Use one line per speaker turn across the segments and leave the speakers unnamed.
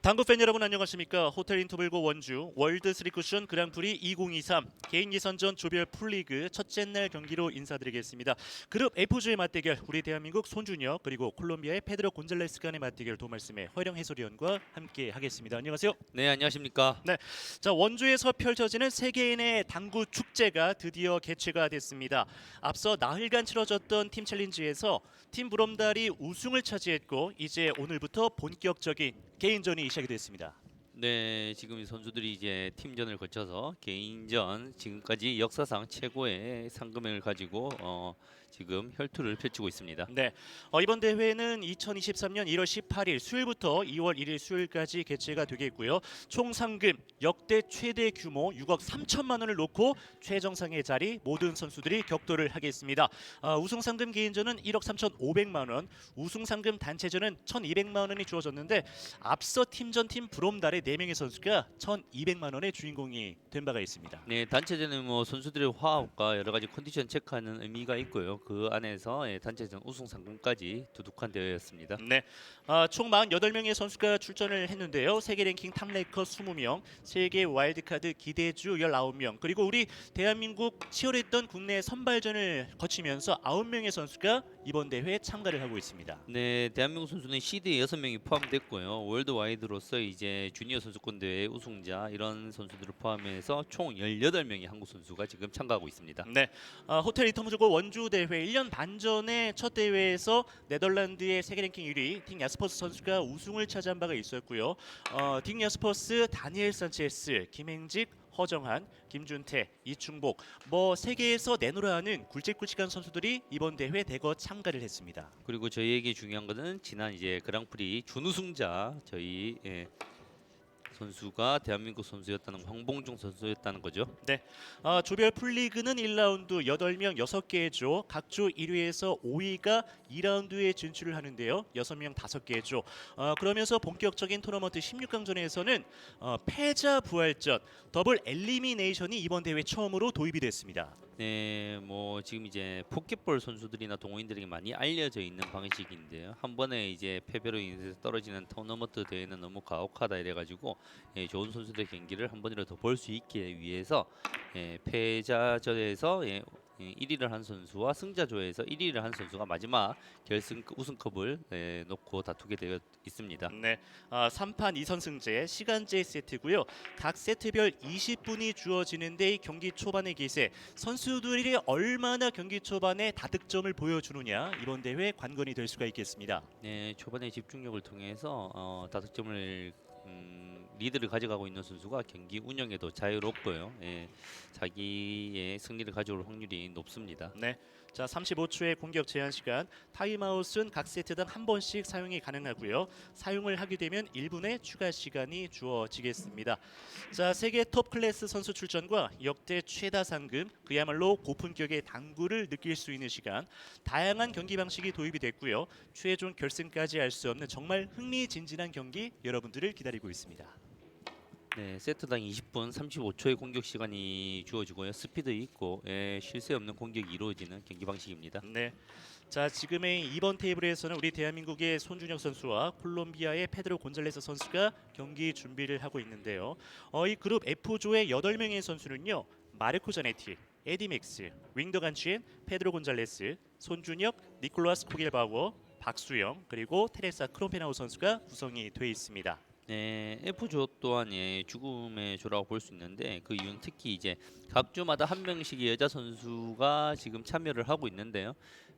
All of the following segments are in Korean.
당구 팬 여러분 안녕하십니까? 호텔 인터블고 원주 월드 스리쿠션 그랑프리 2023 개인 예선전 조별 풀리그 첫째 날 경기로 인사드리겠습니다. 그룹 F조의 맞대결 우리 대한민국 손준혁 그리고 콜롬비아의 페드로 곤잘레스 간의 맞대결 도말씀의 허령 해설위원과 함께 하겠습니다. 안녕하세요.
네, 안녕하십니까.
네, 자 원주에서 펼쳐지는 세계인의 당구 축제가 드디어 개최가 됐습니다. 앞서 나흘간 치러졌던 팀 챌린지에서 팀 부럼달이 우승을 차지했고 이제 오늘부터 본격적인 개인전이 시작이 됐습니다.
네, 지금 이 선수들이 이제 팀전을 거쳐서 개인전 지금까지 역사상 최고의 상금을 가지고 지금 혈투를 펼치고 있습니다.
네, 이번 대회는 2023년 1월 18일 수요일부터 2월 1일 수요일까지 개최가 되겠고요. 총 상금 역대 최대 규모 6억 3천만 원을 놓고 최정상의 자리 모든 선수들이 격돌을 하겠습니다. 우승 상금 개인전은 1억 3,500만 원, 우승 상금 단체전은 1,200만 원이 주어졌는데 앞서 팀전 팀 브롬달의 4명의 선수가 1,200만 원의 주인공이 된 바가 있습니다.
네, 단체전은 뭐 선수들의 화합과 여러 가지 컨디션 체크하는 의미가 있고요. 그 안에서 단체전 우승 상금까지 두둑한 대회였습니다.
네, 총 48명의 선수가 출전을 했는데요. 세계 랭킹 탑레이커 20명, 세계 와일드카드 기대주 19명, 그리고 우리 대한민국 치열했던 국내 선발전을 거치면서 9명의 선수가 이번 대회에 참가를 하고 있습니다.
네, 대한민국 선수는 시드에 6명이 포함됐고요. 월드와이드로서 이제 주니어 선수권 대회 우승자 이런 선수들을 포함해서 총 18명의 한국 선수가 지금 참가하고 있습니다.
네, 호텔 이터무즈고 원주 대회 1년 반 전에 첫 대회에서 네덜란드의 세계 랭킹 1위 딩 야스퍼스 선수가 우승을 차지한 바가 있었고요. 딩 야스퍼스, 다니엘 산체스, 김행직, 허정한, 김준태, 이충복 뭐 세계에서 내노라 하는 굵직굵직한 선수들이 이번 대회 대거 참가를 했습니다.
그리고 저희에게 중요한 것은 지난 이제 그랑프리 준우승자 저희 선수가 대한민국 선수였다는 황봉중 선수였다는 거죠.
네, 조별 풀리그는 1라운드 8명 6개의 조, 각 조 1위에서 5위가 2라운드에 진출을 하는데요. 6명 5개의 조. 그러면서 본격적인 토너먼트 16강전에서는 패자 부활전 더블 엘리미네이션이 이번 대회 처음으로 도입이 됐습니다.
네, 뭐 지금 이제 포켓볼 선수들이나 동호인들에게 많이 알려져 있는 방식인데요. 한 번에 이제 패배로 인해서 떨어지는 토너먼트 대회는 너무 가혹하다 이래가지고 좋은 선수들의 경기를 한 번이라도 볼 수 있게 위해서 패자전에서 1위를 한 선수와 승자조에서 1위를 한 선수가 마지막 결승 우승컵을 놓고 다투게 되어 있습니다.
네, 3판 2선승제 시간제 세트고요. 각 세트별 20분이 주어지는데 이 경기 초반의 기세, 선수들이 얼마나 경기 초반에 다득점을 보여주느냐 이번 대회 관건이 될 수가 있겠습니다.
네, 초반에 집중력을 통해서 다득점을 리드를 가져가고 있는 선수가 경기 운영에도 자유롭고요. 자기의 승리를 가져올 확률이 높습니다.
네, 자 35초의 공격 제한 시간, 타임아웃은 각 세트당 한 번씩 사용이 가능하고요. 사용을 하게 되면 1분의 추가 시간이 주어지겠습니다. 자, 세계 톱 클래스 선수 출전과 역대 최다 상금, 그야말로 고품격의 당구를 느낄 수 있는 시간, 다양한 경기 방식이 도입이 됐고요. 최종 결승까지 할 수 없는 정말 흥미진진한 경기 여러분들을 기다리고 있습니다.
네, 세트당 20분 35초의 공격 시간이 주어지고요. 스피드 있고 쉴 새 없는 공격이 이루어지는 경기 방식입니다.
네. 자, 지금의 2번 테이블에서는 우리 대한민국의 손준혁 선수와 콜롬비아의 페드로 곤잘레스 선수가 경기 준비를 하고 있는데요. 이 그룹 F조의 8명의 선수는요. 마르코 자네티, 에디 맥스, 윙더 간치엔, 페드로 곤잘레스, 손준혁, 니콜라스 코겔바워, 박수영, 그리고 테레사 크롬페나우 선수가 구성이 되어 있습니다.
네, F조 또한 죽음의 조라고 볼 수 있는데 그 이유는 특히 이제 각 조마다 한 명씩의 여자 선수가 지금 참여를 하고 있는데요.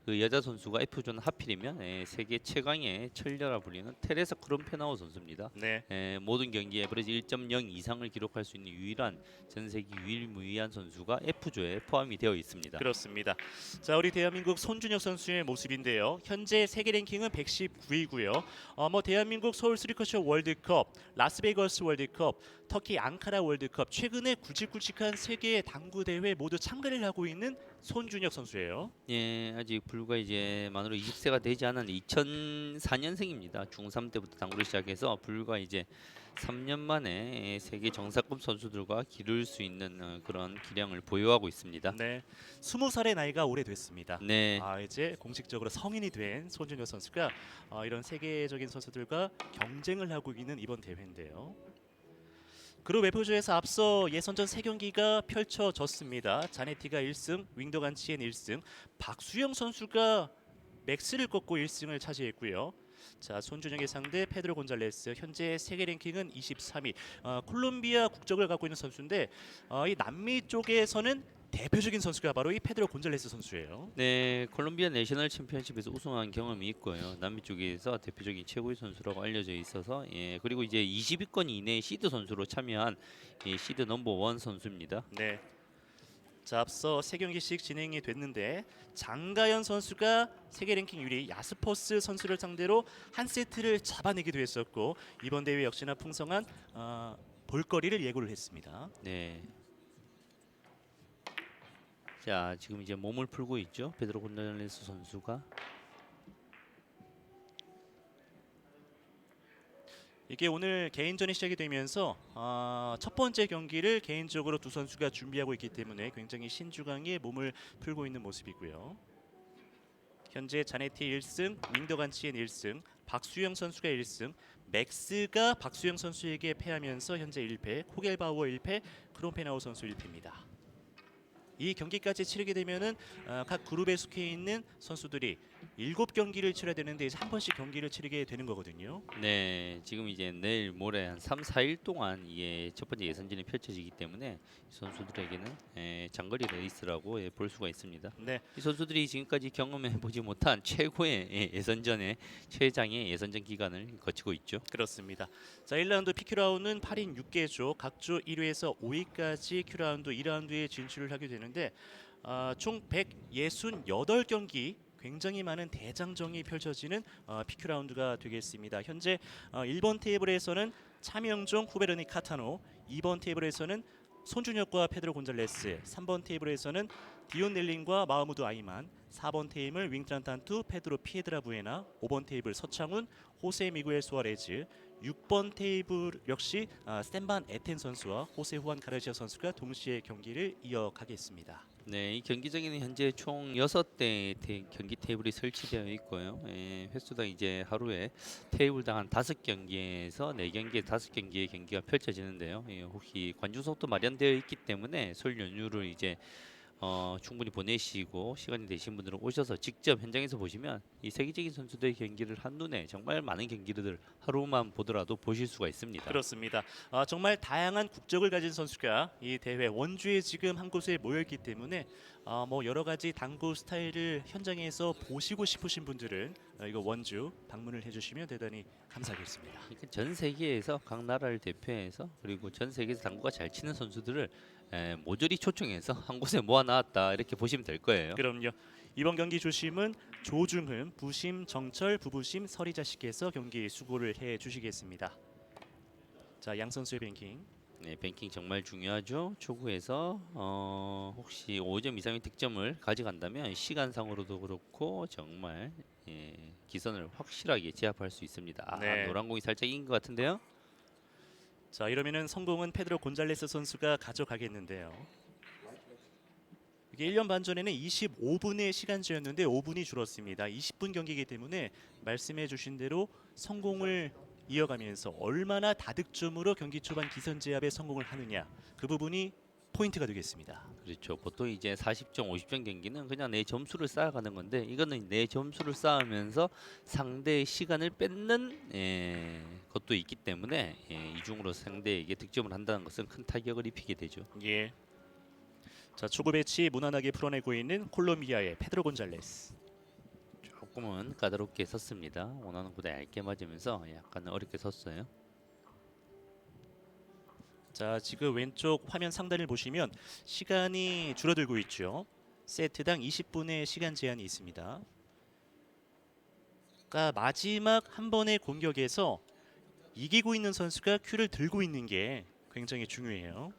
그 여자 선수가 F조는 하필이면 세계 최강의 철녀라 불리는 테레사 크롬페나우 선수입니다.
네.
모든 경기 에버리지 1.0 이상을 기록할 수 있는 유일한 전 세계 유일무이한 선수가 F조에 포함이 되어 있습니다.
그렇습니다. 자, 우리 대한민국 손준혁 선수의 모습인데요. 현재 세계 랭킹은 119위고요. 뭐 대한민국 서울 스리커쇼 월드컵, 라스베이거스 월드컵, 터키 앙카라 월드컵, 최근에 굵직굵직한 세계 당구 대회 모두 참가를 하고 있는 손준혁 선수예요.
예, 아직 불과 이제 만으로 20세가 되지 않은 2004년생입니다. 중3 때부터 당구를 시작해서 불과 이제 3년 만에 세계 정상급 선수들과 기를 수 있는 그런 기량을 보유하고 있습니다.
네, 20살의 나이가 오래됐습니다.
네,
이제 공식적으로 성인이 된 손준혁 선수가 이런 세계적인 선수들과 경쟁을 하고 있는 이번 대회인데요. 그룹 F조에서 앞서 예선전 3경기가 펼쳐졌습니다. 자네티가 1승, 윙더간치엔 1승, 박수영 선수가 맥스를 꺾고 1승을 차지했고요. 자, 손준영의 상대 페드로 곤잘레스, 현재 세계 랭킹은 23위. 콜롬비아 국적을 갖고 있는 선수인데 이 남미 쪽에서는 대표적인 선수가 바로 이 페드로 곤잘레스 선수예요.
네, 콜롬비아 내셔널 챔피언십에서 우승한 경험이 있고요. 남미 쪽에서 대표적인 최고의 선수라고 알려져 있어서 예, 그리고 이제 20위권 이내 시드 선수로 참여한 시드 넘버 원 선수입니다.
네. 자, 앞서 3경기씩 진행이 됐는데 장가연 선수가 세계 랭킹 1위 야스퍼스 선수를 상대로 한 세트를 잡아내기도 했었고 이번 대회 역시나 풍성한 볼거리를 예고를 했습니다.
네. 자, 지금 이제 몸을 풀고 있죠. 페드로 곤잘레스 선수가.
이게 오늘 개인전이 시작이 되면서 첫 번째 경기를 개인적으로 두 선수가 준비하고 있기 때문에 굉장히 신중하게 몸을 풀고 있는 모습이고요. 현재 자네티 1승, 윙더간치엔 1승, 박수영 선수가 1승, 맥스가 박수영 선수에게 패하면서 현재 1패, 코겔바우어 1패, 크롬페나우 선수 1패입니다. 이 경기까지 치르게 되면은 각 그룹에 속해 있는 선수들이 7경기를 치러야 되는데 이제 한 번씩 경기를 치르게 되는 거거든요.
네, 지금 이제 내일 모레 한 3, 4일 동안 이게 첫 번째 예선전이 펼쳐지기 때문에 이 선수들에게는 장거리 레이스라고 볼 수가 있습니다.
네,
이 선수들이 지금까지 경험해 보지 못한 최고의 예선전의 최장의 예선전 기간을 거치고 있죠.
그렇습니다. 자, 1라운드 PQ라운드는 8인 6개조, 각조 1위에서 5위까지 Q라운드 2라운드에 진출을 하게 되는데 총 168경기 굉장히 많은 대장정이 펼쳐지는 PQ라운드가 되겠습니다. 현재 1번 테이블에서는 차명종, 후베르니 카타노, 2번 테이블에서는 손준혁과 페드로 곤잘레스, 3번 테이블에서는 디온 넬린과 마흐무드 아이만, 4번 테이블 윙트란탄투, 페드로 피에드라 부에나, 5번 테이블 서창훈, 호세 미구엘 수아레즈, 6번 테이블 역시 스탠반 에텐 선수와 호세 후안 가르시아 선수가 동시에 경기를 이어가겠습니다.
네, 이 경기장에는 현재 총 6대 경기 테이블이 설치되어 있고요. 횟수당 이제 하루에 테이블당 한 5경기에서 4경기, 5경기의 경기가 펼쳐지는데요. 혹시 관중석도 마련되어 있기 때문에 설 연휴를 이제 충분히 보내시고 시간이 되신 분들은 오셔서 직접 현장에서 보시면 이 세계적인 선수들의 경기를 한눈에 정말 많은 경기를 하루만 보더라도 보실 수가 있습니다.
그렇습니다. 정말 다양한 국적을 가진 선수가 이 대회 원주에 지금 한 곳에 모여 있기 때문에 뭐 여러 가지 당구 스타일을 현장에서 보시고 싶으신 분들은 이거 원주 방문을 해주시면 대단히 감사하겠습니다.
그러니까 전 세계에서 각 나라를 대표해서 그리고 전 세계에서 당구가 잘 치는 선수들을 모조리 초청해서 한 곳에 모아놨다 이렇게 보시면 될 거예요.
그럼요. 이번 경기 조심은 조중흠, 부심, 정철, 부부심, 서리자 씨께서 경기 수고를 해주시겠습니다. 자, 양 선수의 뱅킹.
네, 뱅킹 정말 중요하죠. 초구에서 혹시 5점 이상의 득점을 가져간다면 시간상으로도 그렇고 정말 기선을 확실하게 제압할 수 있습니다.
네.
노란 공이 살짝 이긴 것 같은데요.
자, 이러면은 성공은 페드로 곤잘레스 선수가 가져가겠는데요. 이게 1년 반 전에는 25분의 시간제였는데 5분이 줄었습니다. 20분 경기이기 때문에 말씀해 주신 대로 성공을 이어가면서 얼마나 다득점으로 경기 초반 기선 제압에 성공을 하느냐 그 부분이 포인트가 되겠습니다.
그렇죠. 보통 이제 40점, 50점 경기는 그냥 내 점수를 쌓아가는 건데 이거는 내 점수를 쌓으면서 상대의 시간을 뺏는 것도 있기 때문에 이중으로 상대에게 득점을 한다는 것은 큰 타격을 입히게 되죠.
예. 자, 초구 배치 무난하게 풀어내고 있는 콜롬비아의 페드로 곤잘레스.
조금은 까다롭게 섰습니다. 원하는 보다 얇게 맞으면서 약간 어렵게 섰어요.
자, 지금 왼쪽 화면 상단을 보시면 시간이 줄어들고 있죠. 세트당 20분의 시간 제한이 있습니다. 그러니까 마지막 한 번의 공격에서 이기고 있는 선수가 큐를 들고 있는 게 굉장히 중요해요.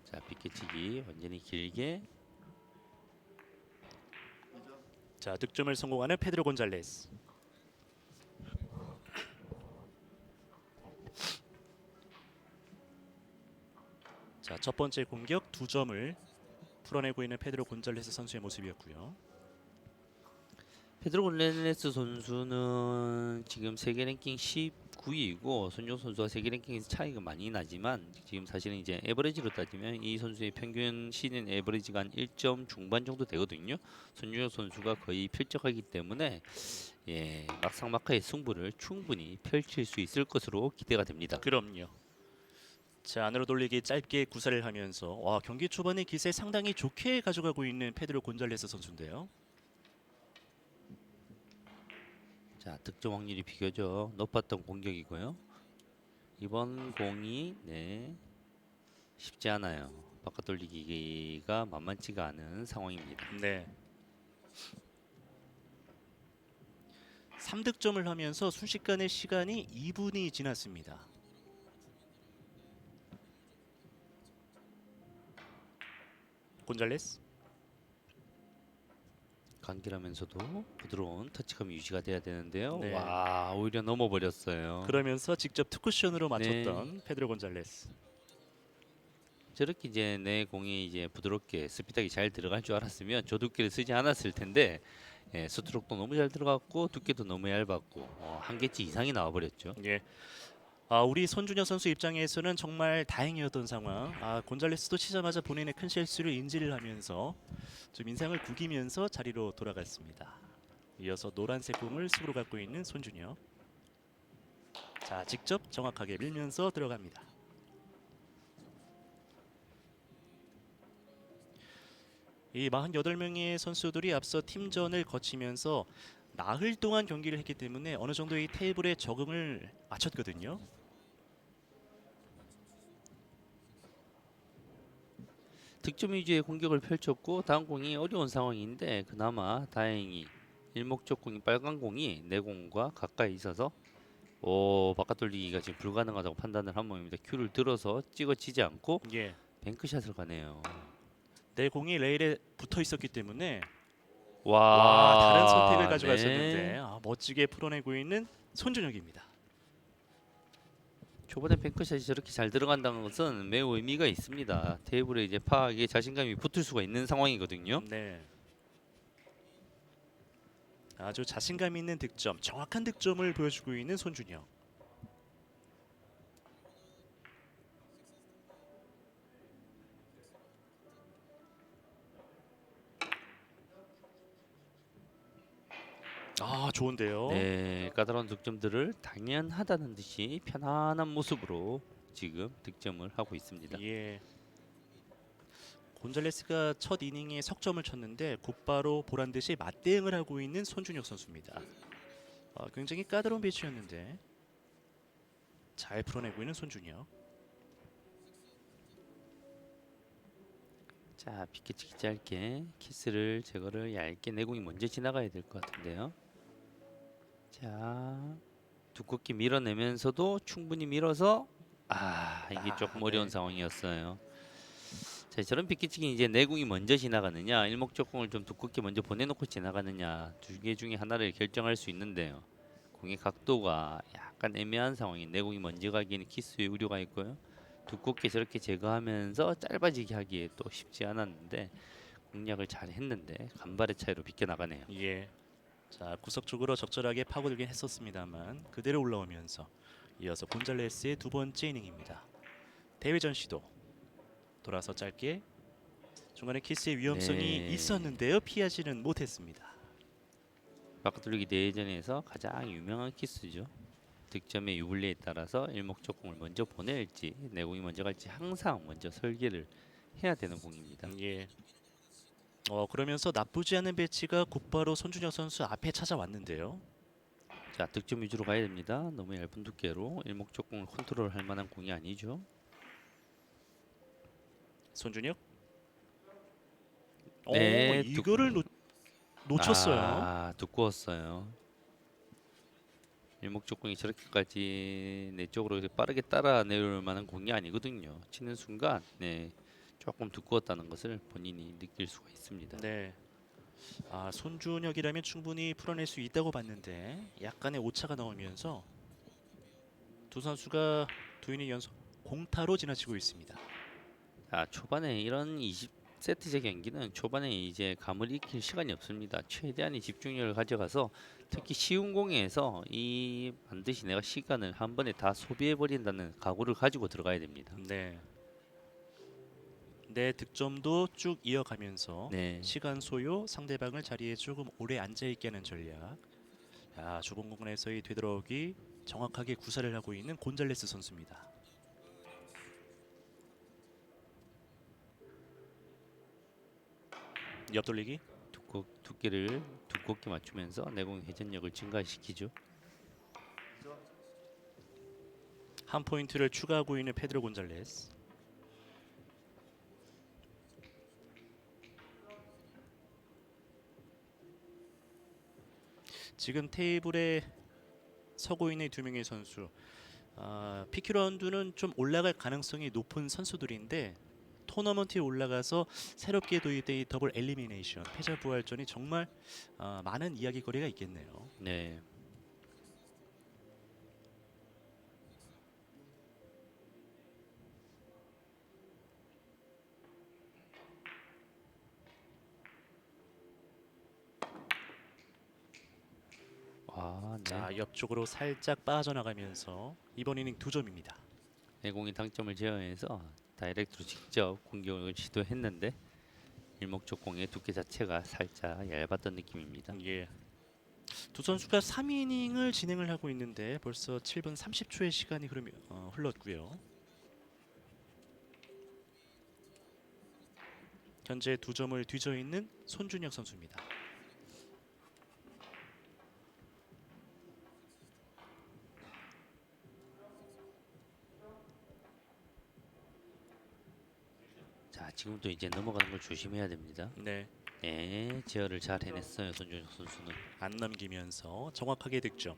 자, 비껴치기 완전히 길게.
자, 득점을 성공하는 페드로 곤잘레스. 자, 첫 번째 공격 2점을 풀어내고 있는 페드로 곤잘레스 선수의 모습이었고요.
페드로 곤잘레스 선수는 지금 세계 랭킹 19위이고 손흥민 선수와 세계 랭킹에서 차이가 많이 나지만 지금 사실은 이제 에버리지로 따지면 이 선수의 평균 시즌 에버리지가 한 1점 중반 정도 되거든요. 손흥민 선수가 거의 필적하기 때문에 예, 막상막하의 승부를 충분히 펼칠 수 있을 것으로 기대가 됩니다.
그럼요. 자, 안으로 돌리기 짧게 구사를 하면서 와, 경기 초반에 기세 상당히 좋게 가져가고 있는 페드로 곤잘레스 선수인데요.
자, 득점 확률이 비교적 높았던 공격이고요. 이번 공이 쉽지 않아요. 바깥 돌리기가 만만치가 않은 상황입니다.
네. 3득점을 하면서 순식간에 시간이 2분이 지났습니다. 곤잘레스.
간결하면서도 부드러운 터치감이 유지가 돼야 되는데요.
네.
와, 오히려 넘어버렸어요.
그러면서 직접 투쿠션으로 맞췄던 페드로 곤잘레스.
저렇게 이제 내 공이 이제 부드럽게 스피드하게 잘 들어갈 줄 알았으면 저 두께를 쓰지 않았을 텐데 예, 스트로크도 너무 잘 들어갔고 두께도 너무 얇았고 한계치 이상이 나와버렸죠.
예. 우리 손준혁 선수 입장에서는 정말 다행이었던 상황. 곤잘레스도 치자마자 본인의 큰 실수를 인지를 하면서 좀 인상을 구기면서 자리로 돌아갔습니다. 이어서 노란색 공을 수비로 갖고 있는 손준혁. 자, 직접 정확하게 밀면서 들어갑니다. 이 48명의 선수들이 앞서 팀전을 거치면서 나흘 동안 경기를 했기 때문에 어느 정도 이 테이블에 적응을 마쳤거든요.
득점 위주의 공격을 펼쳤고 다음 공이 어려운 상황인데 그나마 다행히 일목적공이 빨간 공이 내 공과 가까이 있어서 바깥 돌리기가 지금 불가능하다고 판단을 한 모양입니다. 큐를 들어서 찍어지지 않고
예.
뱅크샷을 가네요.
내 공이 레일에 붙어 있었기 때문에
와,
다른 선택을 가져갔었는데
네.
멋지게 풀어내고 있는 손준혁입니다.
초반에 뱅크샷이 저렇게 잘 들어간다는 것은 매우 의미가 있습니다. 테이블에 이제 파악에 자신감이 붙을 수가 있는 상황이거든요.
네. 아주 자신감 있는 득점, 정확한 득점을 보여주고 있는 손준혁. 좋은데요.
네, 까다로운 득점들을 당연하다는 듯이 편안한 모습으로 지금 득점을 하고 있습니다.
예. 곤잘레스가 첫 이닝에 석점을 쳤는데 곧바로 보란 듯이 맞대응을 하고 있는 손준혁 선수입니다. 굉장히 까다로운 배치였는데 잘 풀어내고 있는 손준혁.
자, 비켜치기 짧게 키스를 제거를 얇게 내공이 먼저 지나가야 될 것 같은데요. 자, 두껍게 밀어내면서도 충분히 밀어서 이게 조금 어려운
네.
상황이었어요. 자, 저런 비키치기 이제 내공이 먼저 지나가느냐 일목적공을 좀 두껍게 먼저 보내놓고 지나가느냐 두 개 중에 하나를 결정할 수 있는데요. 공의 각도가 약간 애매한 상황인 내공이 먼저 가기에는 키스의 우려가 있고요. 두껍게 저렇게 제거하면서 짧아지게 하기에 또 쉽지 않았는데 공략을 잘 했는데 간발의 차이로 비껴나가네요.
예. 자, 구석 쪽으로 적절하게 파고들긴 했었습니다만 그대로 올라오면서 이어서 곤잘레스의 두 번째 이닝입니다. 대회전 시도. 돌아서 짧게 중간에 키스의 위험성이
네.
있었는데요. 피하지는 못했습니다.
바깥 돌리기 대회전에서 가장 유명한 키스죠. 득점의 유불리에 따라서 일목적공을 먼저 보낼지 내공이 먼저 갈지 항상 먼저 설계를 해야 되는 공입니다.
예. 그러면서 나쁘지 않은 배치가 곧바로 손준혁 선수 앞에 찾아왔는데요.
자, 득점 위주로 가야 됩니다. 너무 얇은 두께로 일목적공을 컨트롤할 만한 공이 아니죠.
손준혁.
네,
이거를 놓쳤어요.
두꺼웠어요. 일목적공이 저렇게까지 내 쪽으로 빠르게 따라 내려올 만한 공이 아니거든요. 치는 순간 조금 두꺼웠다는 것을 본인이 느낄 수가 있습니다.
네. 아, 손준혁이라면 충분히 풀어낼 수 있다고 봤는데 약간의 오차가 나오면서 두 선수가 두 이닝 연속 공타로 지나치고 있습니다.
초반에 이런 20세트제 경기는 초반에 이제 감을 익힐 시간이 없습니다. 최대한의 집중력을 가져가서 특히 쉬운 공에서 이 반드시 내가 시간을 한 번에 다 소비해 버린다는 각오를 가지고 들어가야 됩니다.
네. 내 득점도 쭉 이어가면서
네.
시간 소요, 상대방을 자리에 조금 오래 앉아 있게 하는 전략. 야, 좁은 공간에서의 되돌아오기 정확하게 구사를 하고 있는 곤잘레스 선수입니다. 옆돌리기.
두께를 두껍게 맞추면서 내공 회전력을 증가시키죠.
한 포인트를 추가하고 있는 페드로 곤잘레스. 지금 테이블에 서고 있는 두 명의 선수. PQ 라운드는 좀 올라갈 가능성이 높은 선수들인데 토너먼트에 올라가서 새롭게 도입된 이 더블 엘리미네이션 패자 부활전이 정말 많은 이야기거리가 있겠네요.
네. 네.
자, 옆쪽으로 살짝 빠져나가면서 이번 이닝 2점입니다.
내공이 당점을 제어해서 다이렉트로 직접 공격을 시도했는데 일목적공의 두께 자체가 살짝 얇았던 느낌입니다.
예. 두 선수가 3이닝을 진행을 하고 있는데 벌써 7분 30초의 시간이 흘렀고요. 현재 2점을 뒤져 있는 손준혁 선수입니다.
자, 지금부터 이제 넘어가는 걸 조심해야 됩니다.
네.
네, 제어를 잘 해냈어요, 손준혁 선수는.
안 넘기면서 정확하게 득점.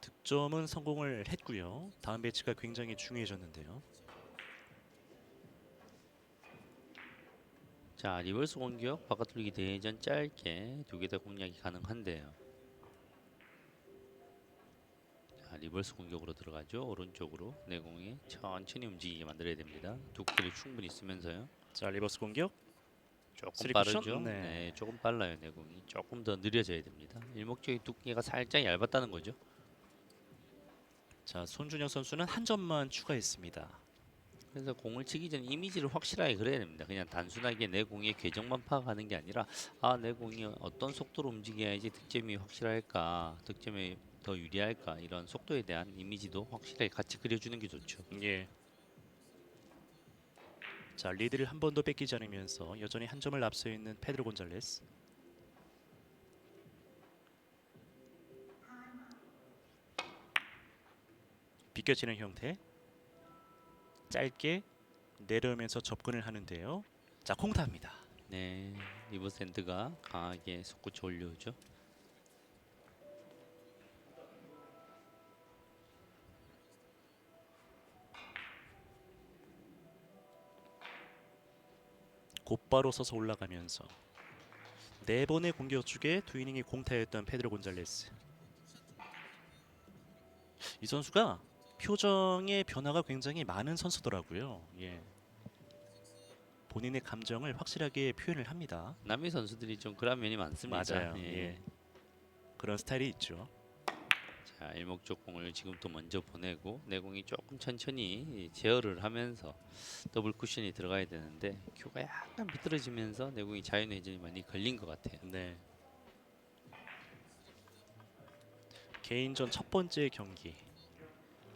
득점은 성공을 했고요. 다음 배치가 굉장히 중요해졌는데요.
자, 리버스 공격 바깥돌리기 대전 짧게 두 개 다 공략이 가능한데요. 자, 리버스 공격으로 들어가죠. 오른쪽으로 내공이 천천히 움직이게 만들어야 됩니다. 두께를 충분히 쓰면서요.
자, 리버스 공격.
조금
쓰리
빠르죠.
쿠션?
네.
네.
조금 빨라요. 내공이 조금 더 느려져야 됩니다. 일목적인 두께가 살짝 얇았다는 거죠.
자, 손준혁 선수는 한 점만 추가했습니다.
그래서 공을 치기 전 이미지를 확실하게 그려야 됩니다. 그냥 단순하게 내 공의 궤적만 파악하는 게 아니라 내 공이 어떤 속도로 움직여야지 득점이 확실할까, 득점에 더 유리할까 이런 속도에 대한 이미지도 확실하게 같이 그려주는 게 좋죠.
예. 자, 리드를 한 번도 뺏기지 않으면서 여전히 한 점을 앞서 있는 페드로 곤잘레스. 비껴지는 형태. 짧게 내려오면서 접근을 하는데요. 자, 콩타입니다.
네, 리버샌드가 강하게 솟구쳐 올려오죠.
곧바로 서서 올라가면서 네 번의 공격 중에 두 이닝이 공타였던 페드로 곤잘레스. 이 선수가 표정의 변화가 굉장히 많은 선수더라고요. 예. 본인의 감정을 확실하게 표현을 합니다.
남미 선수들이 좀 그런 면이 많습니다.
맞아요. 예. 그런 스타일이 있죠.
자, 일목적 공을 지금부터 먼저 보내고 내공이 조금 천천히 제어를 하면서 더블 쿠션이 들어가야 되는데 큐가 약간 비뚤어지면서 내공이 자유내전이 많이 걸린 것 같아요.
네. 개인전 첫 번째 경기.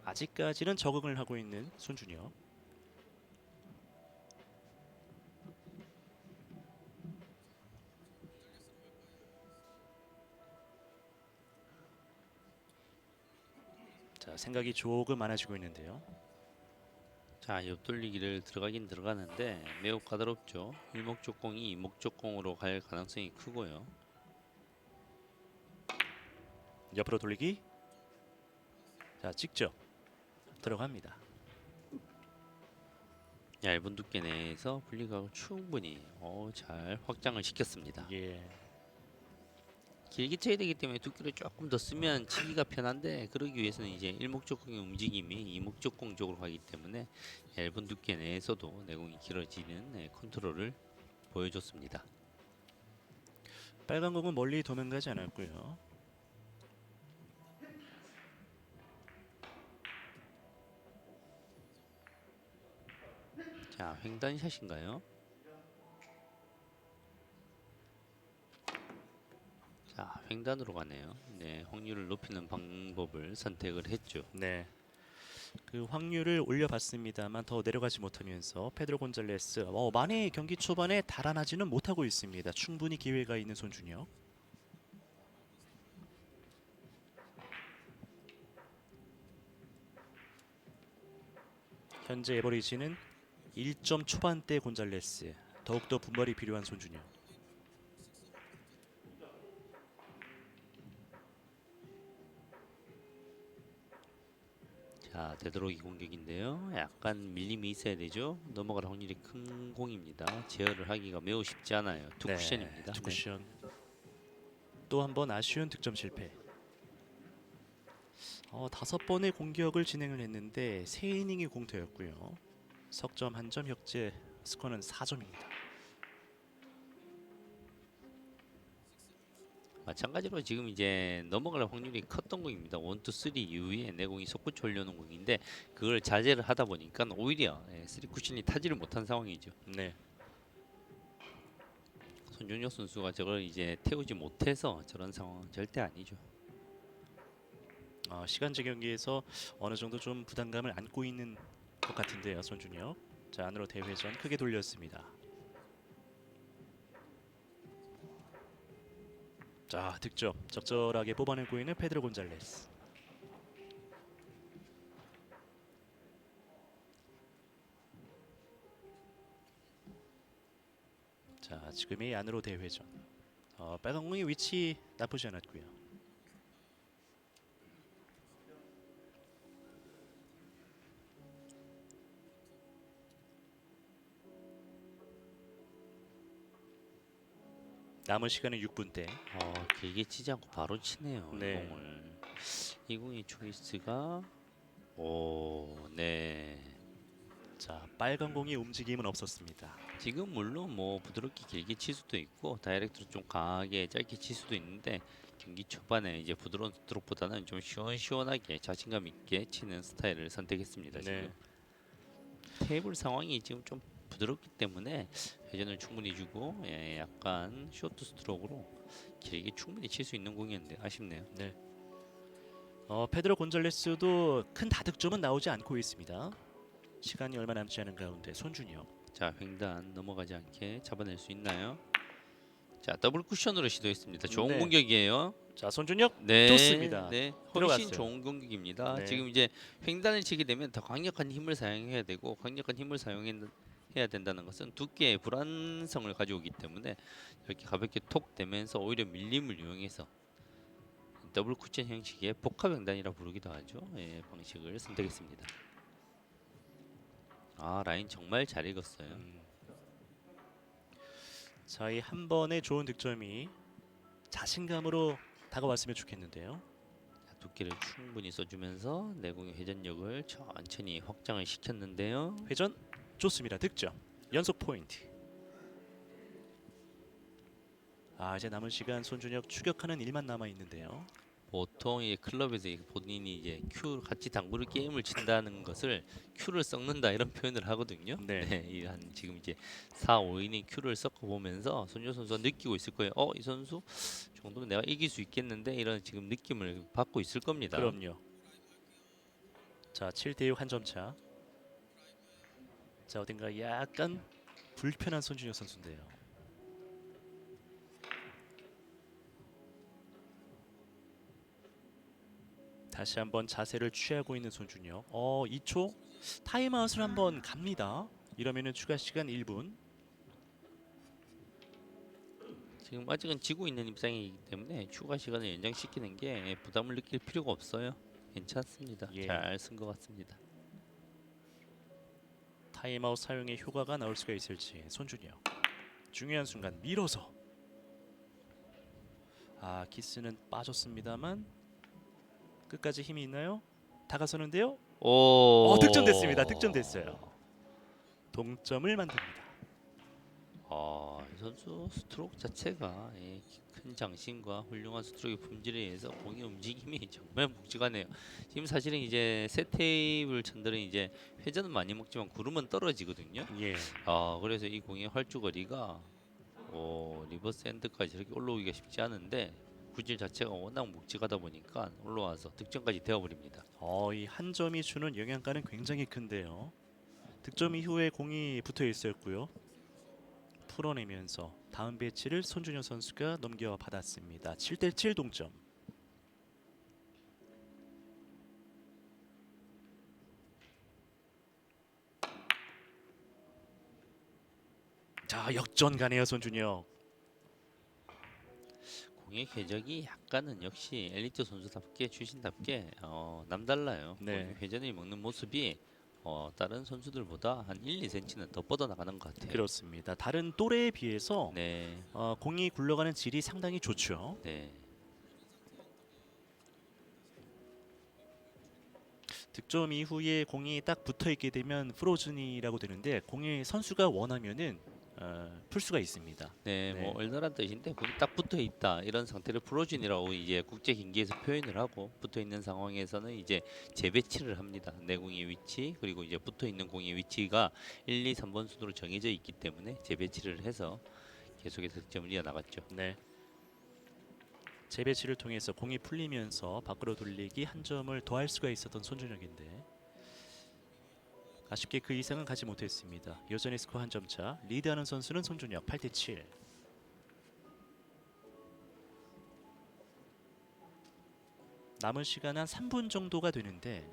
아직까지는 적응을 하고 있는 손준혁. 자, 생각이 조금 많아지고 있는데요.
자, 옆돌리기를 들어가긴 들어가는데 매우 까다롭죠. 일목적 공이 이목적 공으로 갈 가능성이 크고요.
옆으로 돌리기. 자, 직접 들어갑니다.
얇은 두께 내에서 분리각을 충분히 잘 확장을 시켰습니다.
예.
길게 쳐야 되기 때문에 두께를 조금 더 쓰면 치기가 편한데 그러기 위해서는 이제 일목적공의 움직임이 이목적공 쪽으로 가기 때문에 얇은 두께 내에서도 내공이 길어지는 컨트롤을 보여줬습니다.
빨간 공은 멀리 도망가지 않았고요.
자, 횡단샷인가요? 자, 횡단으로 가네요. 네, 확률을 높이는 방법을 선택을 했죠.
네. 그 확률을 올려봤습니다만 더 내려가지 못하면서 페드로 곤잘레스 많이 경기 초반에 달아나지는 못하고 있습니다. 충분히 기회가 있는 손준혁. 현재 에버리지는 1점 초반대 곤잘레스. 더욱더 분발이 필요한 손준혁.
자, 되도록이 공격인데요. 약간 밀림이 있어야 되죠. 넘어갈 확률이 큰 공입니다. 제어를 하기가 매우 쉽지 않아요. 투 쿠션입니다.
투 쿠션. 또 한 번 아쉬운 득점 실패. 5번의 공격을 진행을 했는데 3이닝이 공터였고요. 석점 1점 혁재 스코어는 4점입니다.
마찬가지로 지금 이제 넘어갈 확률이 컸던 공입니다. 1, 2, 3 이후에 내공이 솟구쳐 올려놓은 공인데 그걸 자제를 하다 보니까 오히려 3 쿠션이 타지를 못한 상황이죠.
네.
손준혁 선수가 저걸 이제 태우지 못해서 저런 상황은 절대 아니죠.
시간제 경기에서 어느 정도 좀 부담감을 안고 있는 것 같은데요, 손준혁. 자, 안으로 대회전 크게 돌렸습니다. 자, 득점 적절하게 뽑아내고 있는 페드로 곤잘레스. 자, 지금이 안으로 대회전. 빨간 공의 위치 나쁘지 않았고요. 남은 시간은 6분대.
길게 치지 않고 바로 치네요.
네.
이 공을. 이 공의 초이스가 네.
자, 빨간 공의 움직임은 없었습니다.
지금 물론 뭐 부드럽게 길게 칠 수도 있고 다이렉트로 좀 강하게 짧게 칠 수도 있는데 경기 초반에 이제 부드러운 스트로크보다는 좀 시원시원하게 자신감 있게 치는 스타일을 선택했습니다.
네.
지금 테이블 상황이 지금 좀 부드럽기 때문에 회전을 충분히 주고 약간 쇼트 스트로크로 길게 충분히 칠 수 있는 공이었는데 아쉽네요.
네. 페드로 곤잘레스도 큰 다득점은 나오지 않고 있습니다. 시간이 얼마 남지 않은 가운데 손준혁.
자, 횡단 넘어가지 않게 잡아낼 수 있나요? 자, 더블 쿠션으로 시도했습니다. 좋은
네.
공격이에요.
자, 손준혁
네,
좋습니다.
네,
들어갔어요.
훨씬 좋은 공격입니다.
네.
지금 이제 횡단을 치게 되면 더 강력한 힘을 사용해야 되고 강력한 힘을 사용해야 된다는 것은 두께의 불안성을 가져오기 때문에 이렇게 가볍게 톡 대면서 오히려 밀림을 이용해서 더블 쿠션 형식의 복합 횡단이라 부르기도 하죠. 방식을 선택했습니다. 라인 정말 잘 읽었어요.
자, 이 한 번의 좋은 득점이 자신감으로 다가왔으면 좋겠는데요.
자, 두께를 충분히 써주면서 내공의 회전력을 천천히 확장을 시켰는데요.
회전 좋습니다. 득점. 연속 포인트. 이제 남은 시간 손준혁 추격하는 일만 남아 있는데요.
보통 이 클럽에서 본인이 이제 큐 같이 당구를 게임을 친다는 것을 큐를 섞는다 이런 표현을 하거든요.
네.
이 한 지금 이제 4, 5인이 큐를 섞어 보면서 손준혁 선수가 느끼고 있을 거예요. 이 선수 정도면 내가 이길 수 있겠는데 이런 지금 느낌을 받고 있을 겁니다.
그럼요. 자, 7대6 한 점 차. 자, 어딘가 약간 불편한 손준혁 선수인데요. 다시 한번 자세를 취하고 있는 손준혁. 2초 타임아웃을 한번 갑니다. 이러면은 추가 시간 1분.
지금 아직은 지고 있는 입장이기 때문에 추가 시간을 연장시키는 게 부담을 느낄 필요가 없어요. 괜찮습니다.
예.
잘 쓴 것 같습니다.
타임아웃 사용의 효과가 나올 수가 있을지 손준혁. 중요한 순간 밀어서. 키스는 빠졌습니다만 끝까지 힘이 있나요? 다가서는데요.
오.
득점됐습니다. 득점됐어요. 동점을 만듭니다.
이 선수 스트로크 자체가 큰 장신과 훌륭한 스트로크 품질에 의해서 공의 움직임이 정말 묵직하네요. 지금 사실은 이제 세 테이블 천들은 이제 회전은 많이 먹지만 구름은 떨어지거든요.
예.
그래서 이 공의 활주거리가 리버스 핸드까지 이렇게 올라오기가 쉽지 않은데 구질 자체가 워낙 묵직하다 보니까 올라와서 득점까지 되어버립니다.
이 한 점이 주는 영향가는 굉장히 큰데요. 득점 이후에 공이 붙어 있었고요. 풀어내면서 다음 배치를 손준혁 선수가 넘겨받았습니다. 7대7 동점. 자, 역전 가네요, 손준혁.
공의 궤적이 약간은 역시 엘리트 선수답게 출신답게 남달라요.
네.
공의 회전이 먹는 모습이 다른 선수들보다 한 1, 2cm는 더 뻗어 나가는 것 같아요.
그렇습니다. 다른 또래에 비해서
네,
공이 굴러가는 질이 상당히 좋죠.
네.
득점 이후에 공이 딱 붙어 있게 되면 프로즌이라고 되는데 공이 선수가 원하면은 풀 수가 있습니다.
네,
네.
뭐 얼큰한 뜻인데 공이 딱 붙어 있다 이런 상태를 프로즌이라고 이제 국제 경기에서 표현을 하고 붙어 있는 상황에서는 이제 재배치를 합니다. 내공의 위치 그리고 이제 붙어 있는 공의 위치가 1, 2, 3번 순으로 정해져 있기 때문에 재배치를 해서 계속해서 득점을 이어나갔죠.
네. 재배치를 통해서 공이 풀리면서 밖으로 돌리기 한 점을 더할 수가 있었던 손준혁인데 아쉽게 그 이상은 가지 못했습니다. 여전히 스코어 한 점 차. 리드하는 선수는 손준혁 8대7. 남은 시간 한 3분 정도가 되는데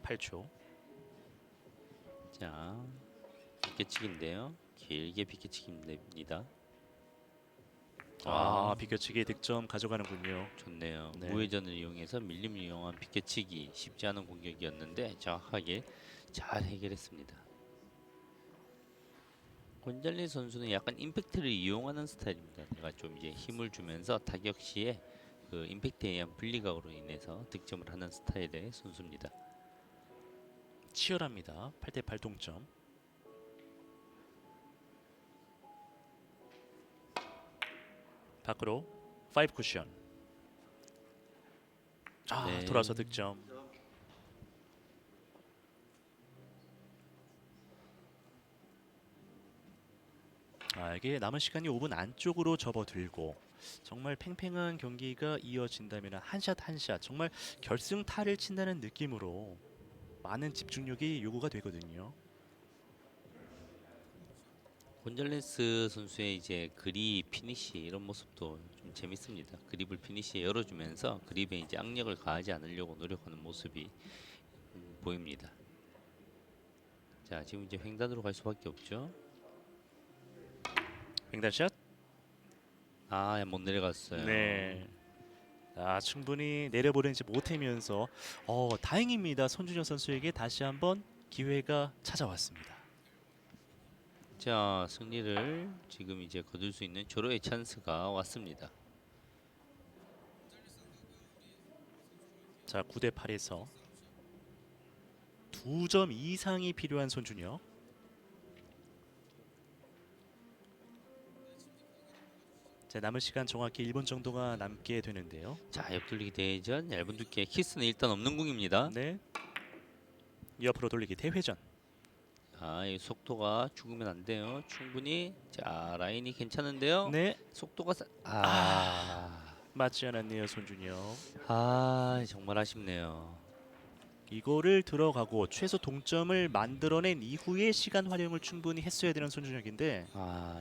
(8초)
자, 비껴치기인데요. 길게 비껴치기입니다.
비껴치기 득점 가져가는군요.
좋네요.
네.
무회전을 이용해서 밀림을 이용한 비껴치기 쉽지 않은 공격이었는데 정확하게 잘 해결했습니다. 곤잘리 선수는 약간 임팩트를 이용하는 스타일입니다. 내가 좀 이제 힘을 주면서 타격 시에 그 임팩트에 의한 분리각으로 인해서 득점을 하는 스타일의 선수입니다.
치열합니다. 8대8 동점. 밖으로 5 쿠션.
네.
돌아서 득점. 이게 남은 시간이 5분 안쪽으로 접어들고 정말 팽팽한 경기가 이어진다면 한 샷 한 샷 정말 결승타를 친다는 느낌으로 많은 집중력이 요구가 되거든요.
곤잘레스 선수의 이제 그립 피니시 이런 모습도 좀 재밌습니다. 그립을 피니시에 열어주면서 그립에 이제 악력을 가하지 않으려고 노력하는 모습이 보입니다. 자, 지금 이제 횡단으로 갈 수밖에 없죠.
횡단샷.
못 내려갔어요.
네. 충분히 내려보내지 못하면서 다행입니다. 손준혁 선수에게 다시 한번 기회가 찾아왔습니다.
자, 승리를 지금 이제 거둘 수 있는 절호의 찬스가 왔습니다.
자, 9대8에서 2점 이상이 필요한 손준혁. 자, 남은 시간 정확히 1분 정도가 남게 되는데요.
자, 옆돌리기 대전 얇은 두께 키스는 일단 없는 공입니다.
네. 옆으로 돌리기 대회전.
이 속도가 죽으면 안 돼요. 충분히. 자, 라인이 괜찮은데요.
네.
속도가
맞지 않았네요, 손준혁.
정말 아쉽네요.
이거를 들어가고 최소 동점을 만들어낸 이후에 시간 활용을 충분히 했어야 되는 손준혁인데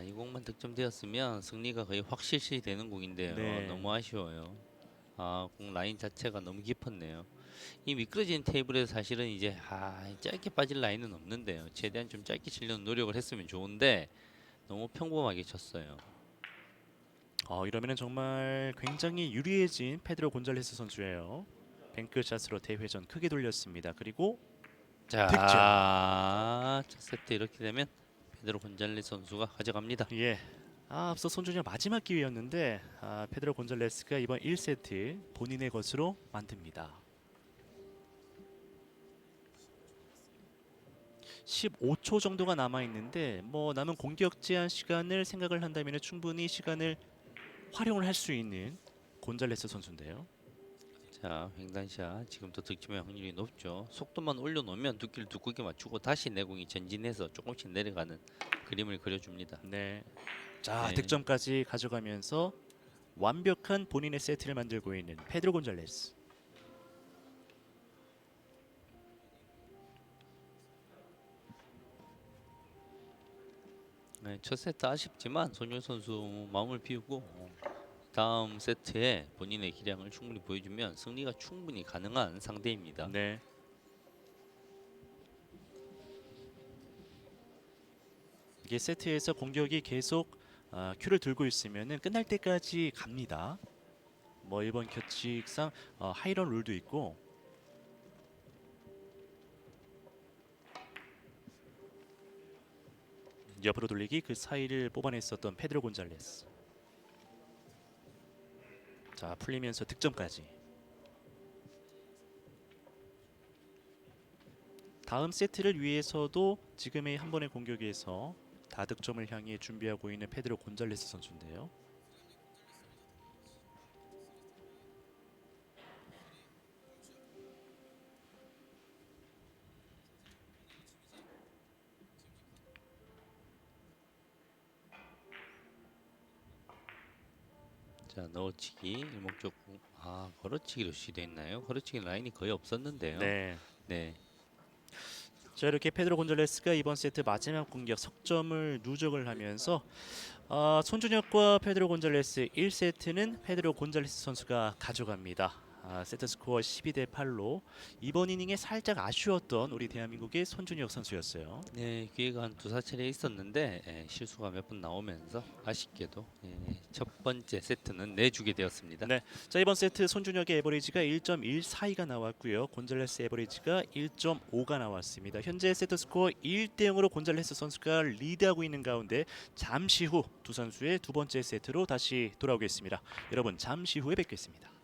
이 공만 득점되었으면 승리가 거의 확실시 되는 공인데요.
네.
너무 아쉬워요. 공 라인 자체가 너무 깊었네요. 이 미끄러진 테이블에서 사실은 이제 짧게 빠질 라인은 없는데요. 최대한 좀 짧게 치려는 노력을 했으면 좋은데 너무 평범하게 쳤어요.
이러면은 정말 굉장히 유리해진 페드로 곤잘레스 선수예요. 뱅크샷으로 대회전 크게 돌렸습니다. 그리고 득점.
자, 첫 세트 이렇게 되면 페드로 곤잘레스 선수가 가져갑니다.
예. 앞서 손준영 마지막 기회였는데 페드로 곤잘레스가 이번 1세트 본인의 것으로 만듭니다. 15초 정도가 남아 있는데 뭐 남은 공격 제한 시간을 생각을 한다면 충분히 시간을 활용을 할 수 있는 곤잘레스 선수인데요.
자, 횡단샷 지금도 득점의 확률이 높죠. 속도만 올려놓으면 두께를 두껍게 맞추고 다시 내공이 전진해서 조금씩 내려가는 그림을 그려줍니다.
네. 자,
네.
득점까지 가져가면서 완벽한 본인의 세트를 만들고 있는 페드로 곤잘레스.
네, 첫 세트 아쉽지만 손흥민 선수 마음을 비우고 다음 세트에 본인의 기량을 충분히 보여주면 승리가 충분히 가능한 상대입니다.
네. 이게 세트에서 공격이 계속 큐를 들고 있으면은 끝날 때까지 갑니다. 뭐 이번 규칙상 하이런 룰도 있고 옆으로 돌리기 그 사이를 뽑아냈었던 페드로 곤잘레스. 자, 풀리면서 득점까지. 다음 세트를 위해서도 지금의 한 번의 공격에서 다득점을 향해 준비하고 있는 페드로 곤잘레스 선수인데요.
자, 넣어치기 일목적 걸어치기로 시도했나요? 걸어치기 라인이 거의 없었는데요.
네.
네.
자, 이렇게 페드로 곤잘레스가 이번 세트 마지막 공격 석점을 누적을 하면서 손준혁과 페드로 곤잘레스 1세트는 페드로 곤잘레스 선수가 가져갑니다. 세트 스코어 12대 8로 이번 이닝에 살짝 아쉬웠던 우리 대한민국의 손준혁 선수였어요.
네, 기회가 한 두세 차례 있었는데 실수가 몇 번 나오면서 아쉽게도 첫 번째 세트는 내주게 되었습니다.
네. 자, 이번 세트 손준혁의 에버리지가 1.142가 나왔고요. 곤잘레스 에버리지가 1.5가 나왔습니다. 현재 세트 스코어 1대 0으로 곤잘레스 선수가 리드하고 있는 가운데 잠시 후 두 선수의 두 번째 세트로 다시 돌아오겠습니다. 여러분 잠시 후에 뵙겠습니다.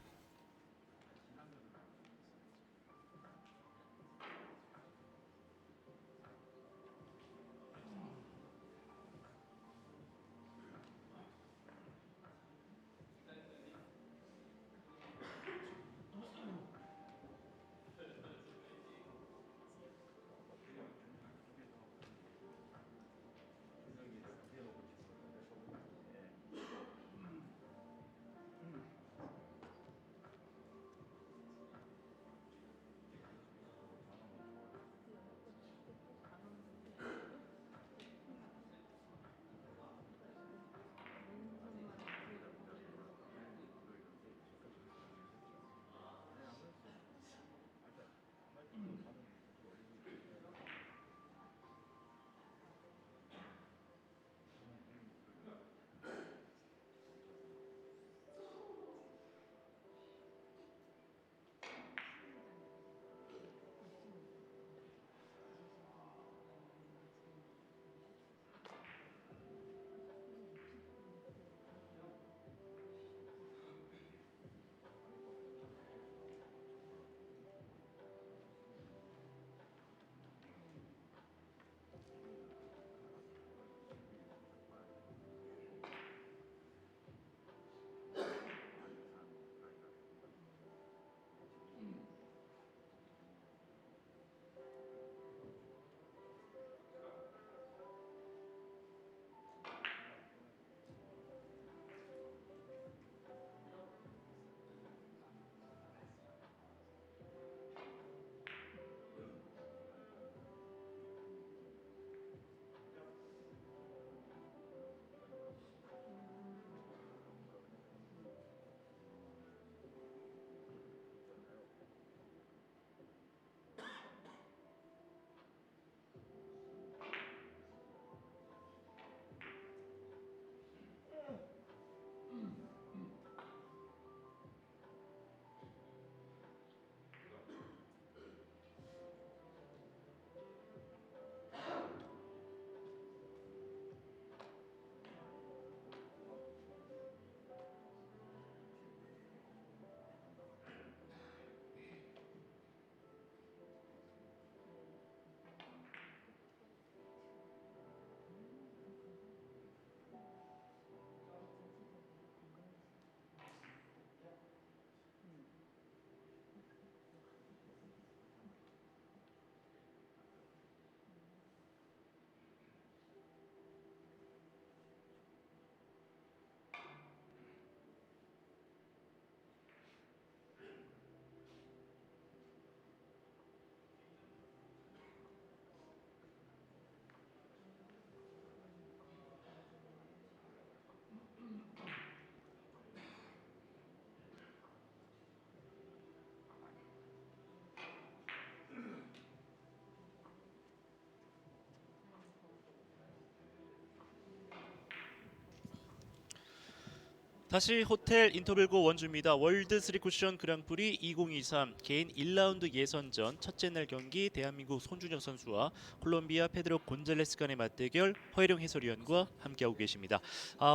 다시 호텔 인터블고 원주입니다. 월드 3쿠션 그랑프리 2023 개인 1라운드 예선전 첫째 날 경기 대한민국 손준혁 선수와 콜롬비아 페드로 곤잘레스 간의 맞대결 허혜령 해설위원과 함께하고 계십니다.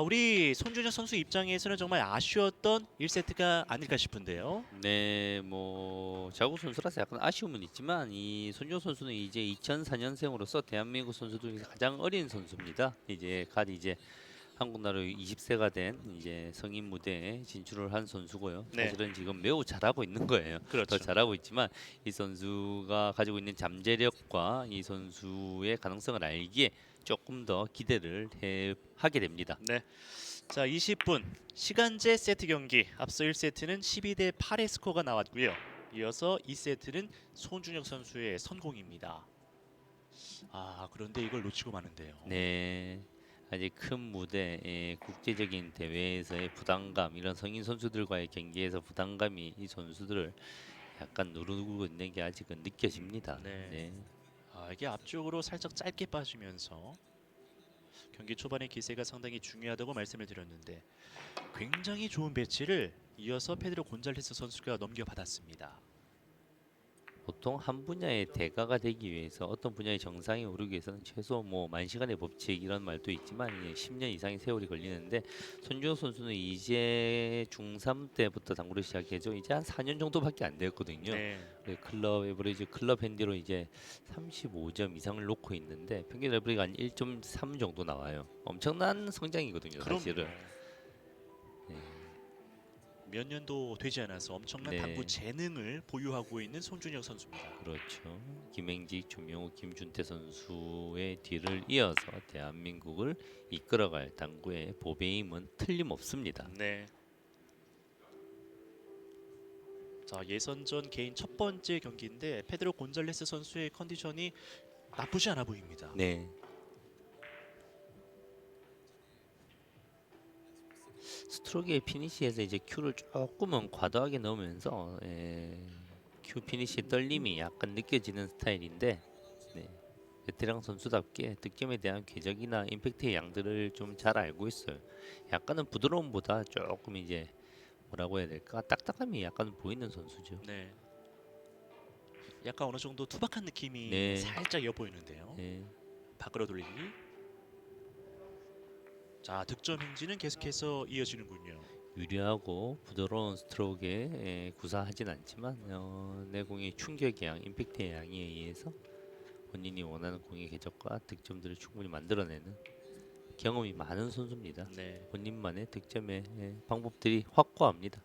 우리 손준혁 선수 입장에서는 정말 아쉬웠던 1세트가 아닐까 싶은데요.
네, 뭐 자국 선수라서 약간 아쉬움은 있지만 이 손준혁 선수는 이제 2004년생으로서 대한민국 선수들 중에서 가장 어린 선수입니다. 이제 한국 나라 20세가 된 이제 성인 무대에 진출을 한 선수고요.
네.
사실은 지금 매우 잘하고 있는 거예요.
그렇죠.
더 잘하고 있지만 이 선수가 가지고 있는 잠재력과 이 선수의 가능성을 알기에 조금 더 기대를 하게 됩니다.
네. 자, 20분 시간제 세트 경기. 앞서 1세트는 12대 8의 스코어가 나왔고요. 이어서 2세트는 손준혁 선수의 선공입니다. 그런데 이걸 놓치고 마는데요.
네. 아직 큰 무대, 국제적인 대회에서의 부담감, 이런 성인 선수들과의 경기에서 부담감이 이 선수들을 약간 누르고 있는 게 아직은 느껴집니다.
네.
네.
이게 앞쪽으로 살짝 짧게 빠지면서 경기 초반의 기세가 상당히 중요하다고 말씀을 드렸는데 굉장히 좋은 배치를 이어서 페드로 곤잘레스 선수가 넘겨받았습니다.
보통 한 분야의 대가가 되기 위해서 어떤 분야의 정상에 오르기 위해서는 최소 뭐 만시간의 법칙 이런 말도 있지만 이제 10년 이상의 세월이 걸리는데 손준혁 선수는 이제 중3 때부터 당구를 시작해서 이제 한 4년 정도밖에 안 됐거든요.
네.
클럽 에버리지 클럽 핸디로 이제 35점 이상을 놓고 있는데 평균 에버리지가 한 1.3 정도 나와요. 엄청난 성장이거든요, 사실은. 네.
몇 년도 되지 않아서 엄청난
네.
당구 재능을 보유하고 있는 손준혁 선수입니다.
그렇죠. 김행직, 조명우, 김준태 선수의 뒤를 이어서 대한민국을 이끌어갈 당구의 보배임은 틀림없습니다.
네. 자, 예선전 개인 첫 번째 경기인데 페드로 곤잘레스 선수의 컨디션이 나쁘지 않아 보입니다.
네. 스트로크의 피니시에서 이제 큐를 조금은 과도하게 넣으면서 큐 피니시 떨림이 약간 느껴지는 스타일인데 네. 베테랑 선수답게 득점에 대한 궤적이나 임팩트의 양들을 좀 잘 알고 있어요. 약간은 부드러움보다 조금 이제 뭐라고 해야 될까 딱딱함이 약간 보이는 선수죠.
네. 약간 어느 정도 투박한 느낌이
네.
살짝 엿보이는데요.
네.
밖으로 돌리기. 자, 득점 행진은 계속해서 이어지는군요.
유리하고 부드러운 스트로크에 구사하진 않지만 내 공의 충격의 양, 임팩트의 양에 의해서 본인이 원하는 공의 궤적과 득점들을 충분히 만들어내는 경험이 많은 선수입니다.
네.
본인만의 득점의 방법들이 확고합니다.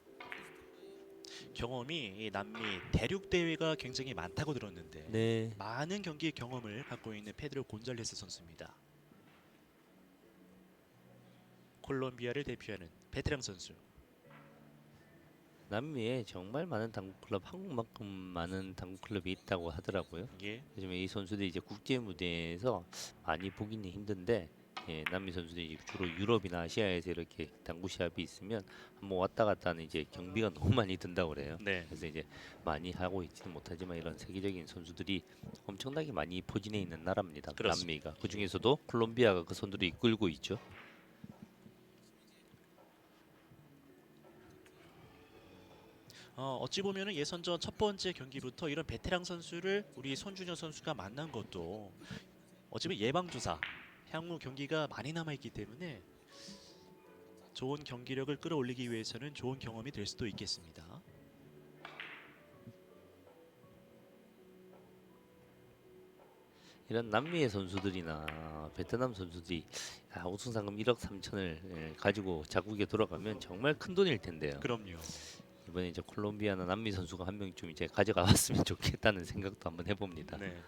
경험이 이 남미 대륙 대회가 굉장히 많다고 들었는데
네.
많은 경기 경험을 갖고 있는 페드로 곤잘레스 선수입니다. 콜롬비아를 대표하는 베테랑 선수.
남미에 정말 많은 당구 클럽, 한국만큼 많은 당구 클럽이 있다고 하더라고요.
예.
요즘에 이 선수들이 이제 국제 무대에서 많이 보기는 힘든데 남미 선수들이 주로 유럽이나 아시아에서 이렇게 당구 시합이 있으면 한번 왔다 갔다 하는 이제 경비가 너무 많이 든다고 그래요.
네.
그래서 이제 많이 하고 있지는 못하지만 이런 세계적인 선수들이 엄청나게 많이 포진해 있는 나라입니다.
그렇습니다.
남미가 그 중에서도 콜롬비아가 그 선두를 이끌고 있죠.
어찌 보면은 예선전 첫 번째 경기부터 이런 베테랑 선수를 우리 손준혁 선수가 만난 것도 어찌 보면 예방주사, 향후 경기가 많이 남아 있기 때문에 좋은 경기력을 끌어올리기 위해서는 좋은 경험이 될 수도 있겠습니다.
이런 남미의 선수들이나 베트남 선수들이 우승 상금 1억 3천을 가지고 자국에 돌아가면 정말 큰 돈일 텐데요.
그럼요.
이번에 이제 콜롬비아나 남미 선수가 한 명쯤 이제 가져가 왔으면 좋겠다는 생각도 한번 해봅니다.
네.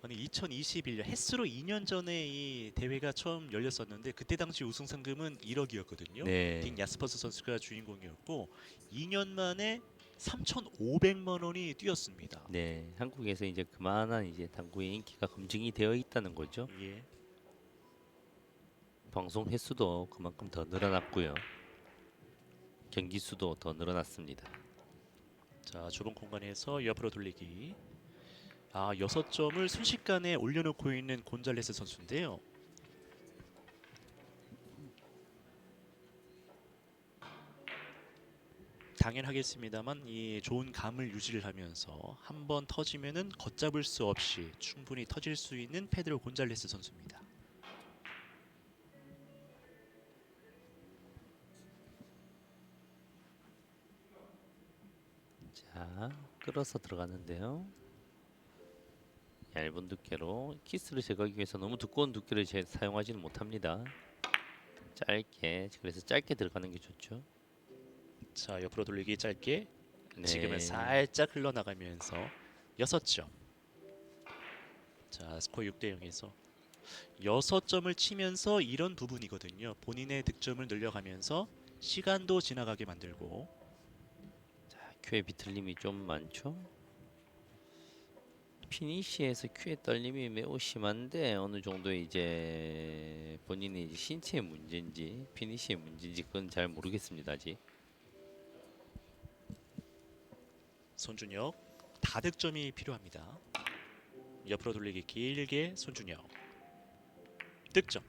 아니 2021년 햇수로 2년 전에 이 대회가 처음 열렸었는데 그때 당시 우승 상금은 1억이었거든요.
네.
딕 야스퍼스 선수가 주인공이었고 2년 만에 3,500만 원이 뛰었습니다.
네, 한국에서 이제 그만한 이제 당구의 인기가 검증이 되어 있다는 거죠.
예.
방송 횟수도 그만큼 더 늘어났고요. 경기 수도 더 늘어났습니다.
자, 좁은 공간에서 옆으로 돌리기. 6점을 순식간에 올려놓고 있는 곤잘레스 선수인데요. 당연하겠습니다만 이 좋은 감을 유지를 하면서 한 번 터지면은 걷잡을 수 없이 충분히 터질 수 있는 페드로 곤잘레스 선수입니다.
자, 끌어서 들어가는데요. 얇은 두께로 키스를 제거하기 위해서 너무 두꺼운 두께를 사용하지는 못합니다. 짧게, 그래서 짧게 들어가는 게 좋죠.
자, 옆으로 돌리기 짧게.
네.
지금은 살짝 흘러나가면서 6점. 자, 스코어 6대 0에서 6점을 치면서 이런 부분이거든요. 본인의 득점을 늘려가면서 시간도 지나가게 만들고.
큐의 비틀림이 좀 많죠. 피니시에서 큐의 떨림이 매우 심한데 어느 정도 이제 본인의 이제 신체의 문제인지 피니시의 문제인지 그건 잘 모르겠습니다 아직.
손준혁 다득점이 필요합니다. 옆으로 돌리기 길게 손준혁 득점.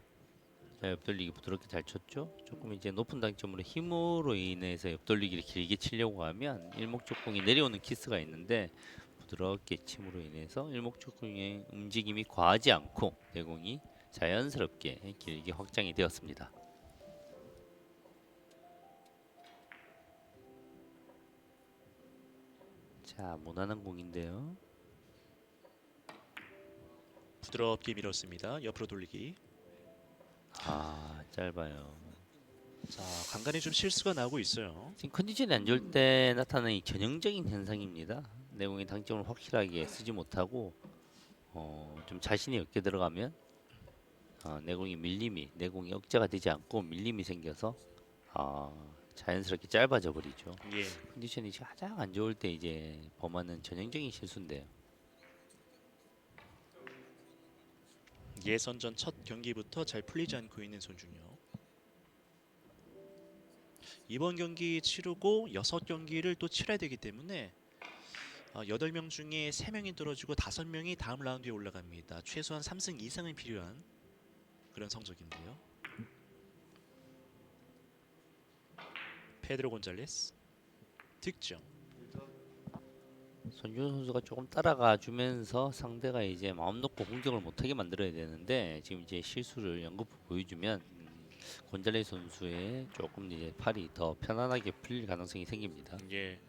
자, 옆돌리기 부드럽게 잘 쳤죠. 조금 이제 높은 당점으로 힘으로 인해서 옆돌리기를 길게 치려고 하면 일목적공이 내려오는 키스가 있는데 부드럽게 침으로 인해서 일목적공의 움직임이 과하지 않고 내공이 자연스럽게 길게 확장이 되었습니다. 자, 무난한 공인데요.
부드럽게 밀었습니다. 옆으로 돌리기.
아, 짧아요.
자, 간간히 좀 실수가 나오고 있어요.
지금 컨디션이 안 좋을 때 나타나는 이 전형적인 현상입니다. 내공의 당점을 확실하게 쓰지 못하고 좀 자신이 없게 들어가면 내공이 억제가 되지 않고 밀림이 생겨서 자연스럽게 짧아져 버리죠.
예.
컨디션이 가장 안 좋을 때 이제 범하는 전형적인 실수인데요.
예선전 첫 경기부터 잘 풀리지 않고 있는 손준혁. 이번 경기 치르고 6경기를 또 치러야 되기 때문에 8명 중에 3명이 떨어지고 5명이 다음 라운드에 올라갑니다. 최소한 3승 이상은 필요한 그런 성적인데요. 페드로 곤잘레스 득점.
손준호 선수가 조금 따라가 주면서 상대가 이제 마음 놓고 공격을 못하게 만들어야 되는데 지금 이제 실수를 연거푸 보여주면 곤잘레 선수의 조금 이제 팔이 더 편안하게 풀릴 가능성이 생깁니다.
예.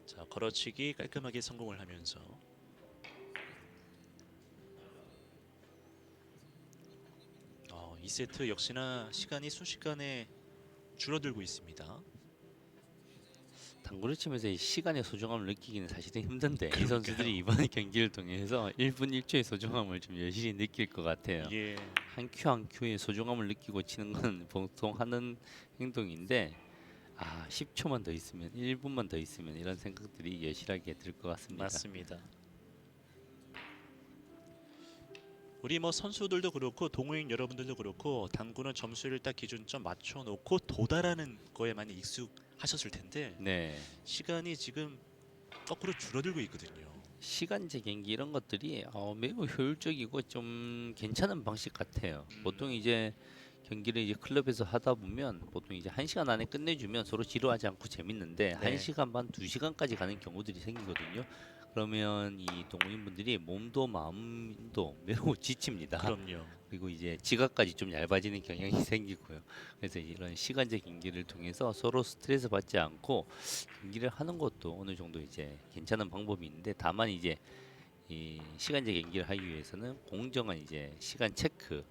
자, 걸어치기 깔끔하게 성공을 하면서 2세트 역시나 시간이 순식간에 줄어들고 있습니다.
당구를 치면서 이 시간의 소중함을 느끼기는 사실은 힘든데 이
그러니까요.
선수들이 이번 경기를 통해서 1분 1초의 소중함을 좀 여실히 느낄 것 같아요.
예.
한 큐 한 큐의 소중함을 느끼고 치는 건 보통 하는 행동인데 10초만 더 있으면 1분만 더 있으면 이런 생각들이 여실하게 들 것 같습니다.
맞습니다. 우리 선수들도 그렇고 동호인 여러분들도 그렇고 당구는 점수를 딱 기준점 맞춰놓고 도달하는 거에 많이 익숙하셨을 텐데
네.
시간이 지금 거꾸로 줄어들고 있거든요.
시간제 경기 이런 것들이 매우 효율적이고 좀 괜찮은 방식 같아요. 보통 이제 경기를 이제 클럽에서 하다 보면 보통 이제 1시간 안에 끝내주면 서로 지루하지 않고 재밌는데
네.
1시간 반, 2시간까지 가는 경우들이 생기거든요. 그러면 이 동호인분들이 몸도 마음도 매우 지칩니다.
그럼요.
그리고 이제 지각까지 좀 얇아지는 경향이 생기고요. 그래서 이런 시간제 경기를 통해서 서로 스트레스 받지 않고 경기를 하는 것도 어느 정도 이제 괜찮은 방법이 있는데 다만 이제 이 시간제 경기를 하기 위해서는 공정한 이제 시간 체크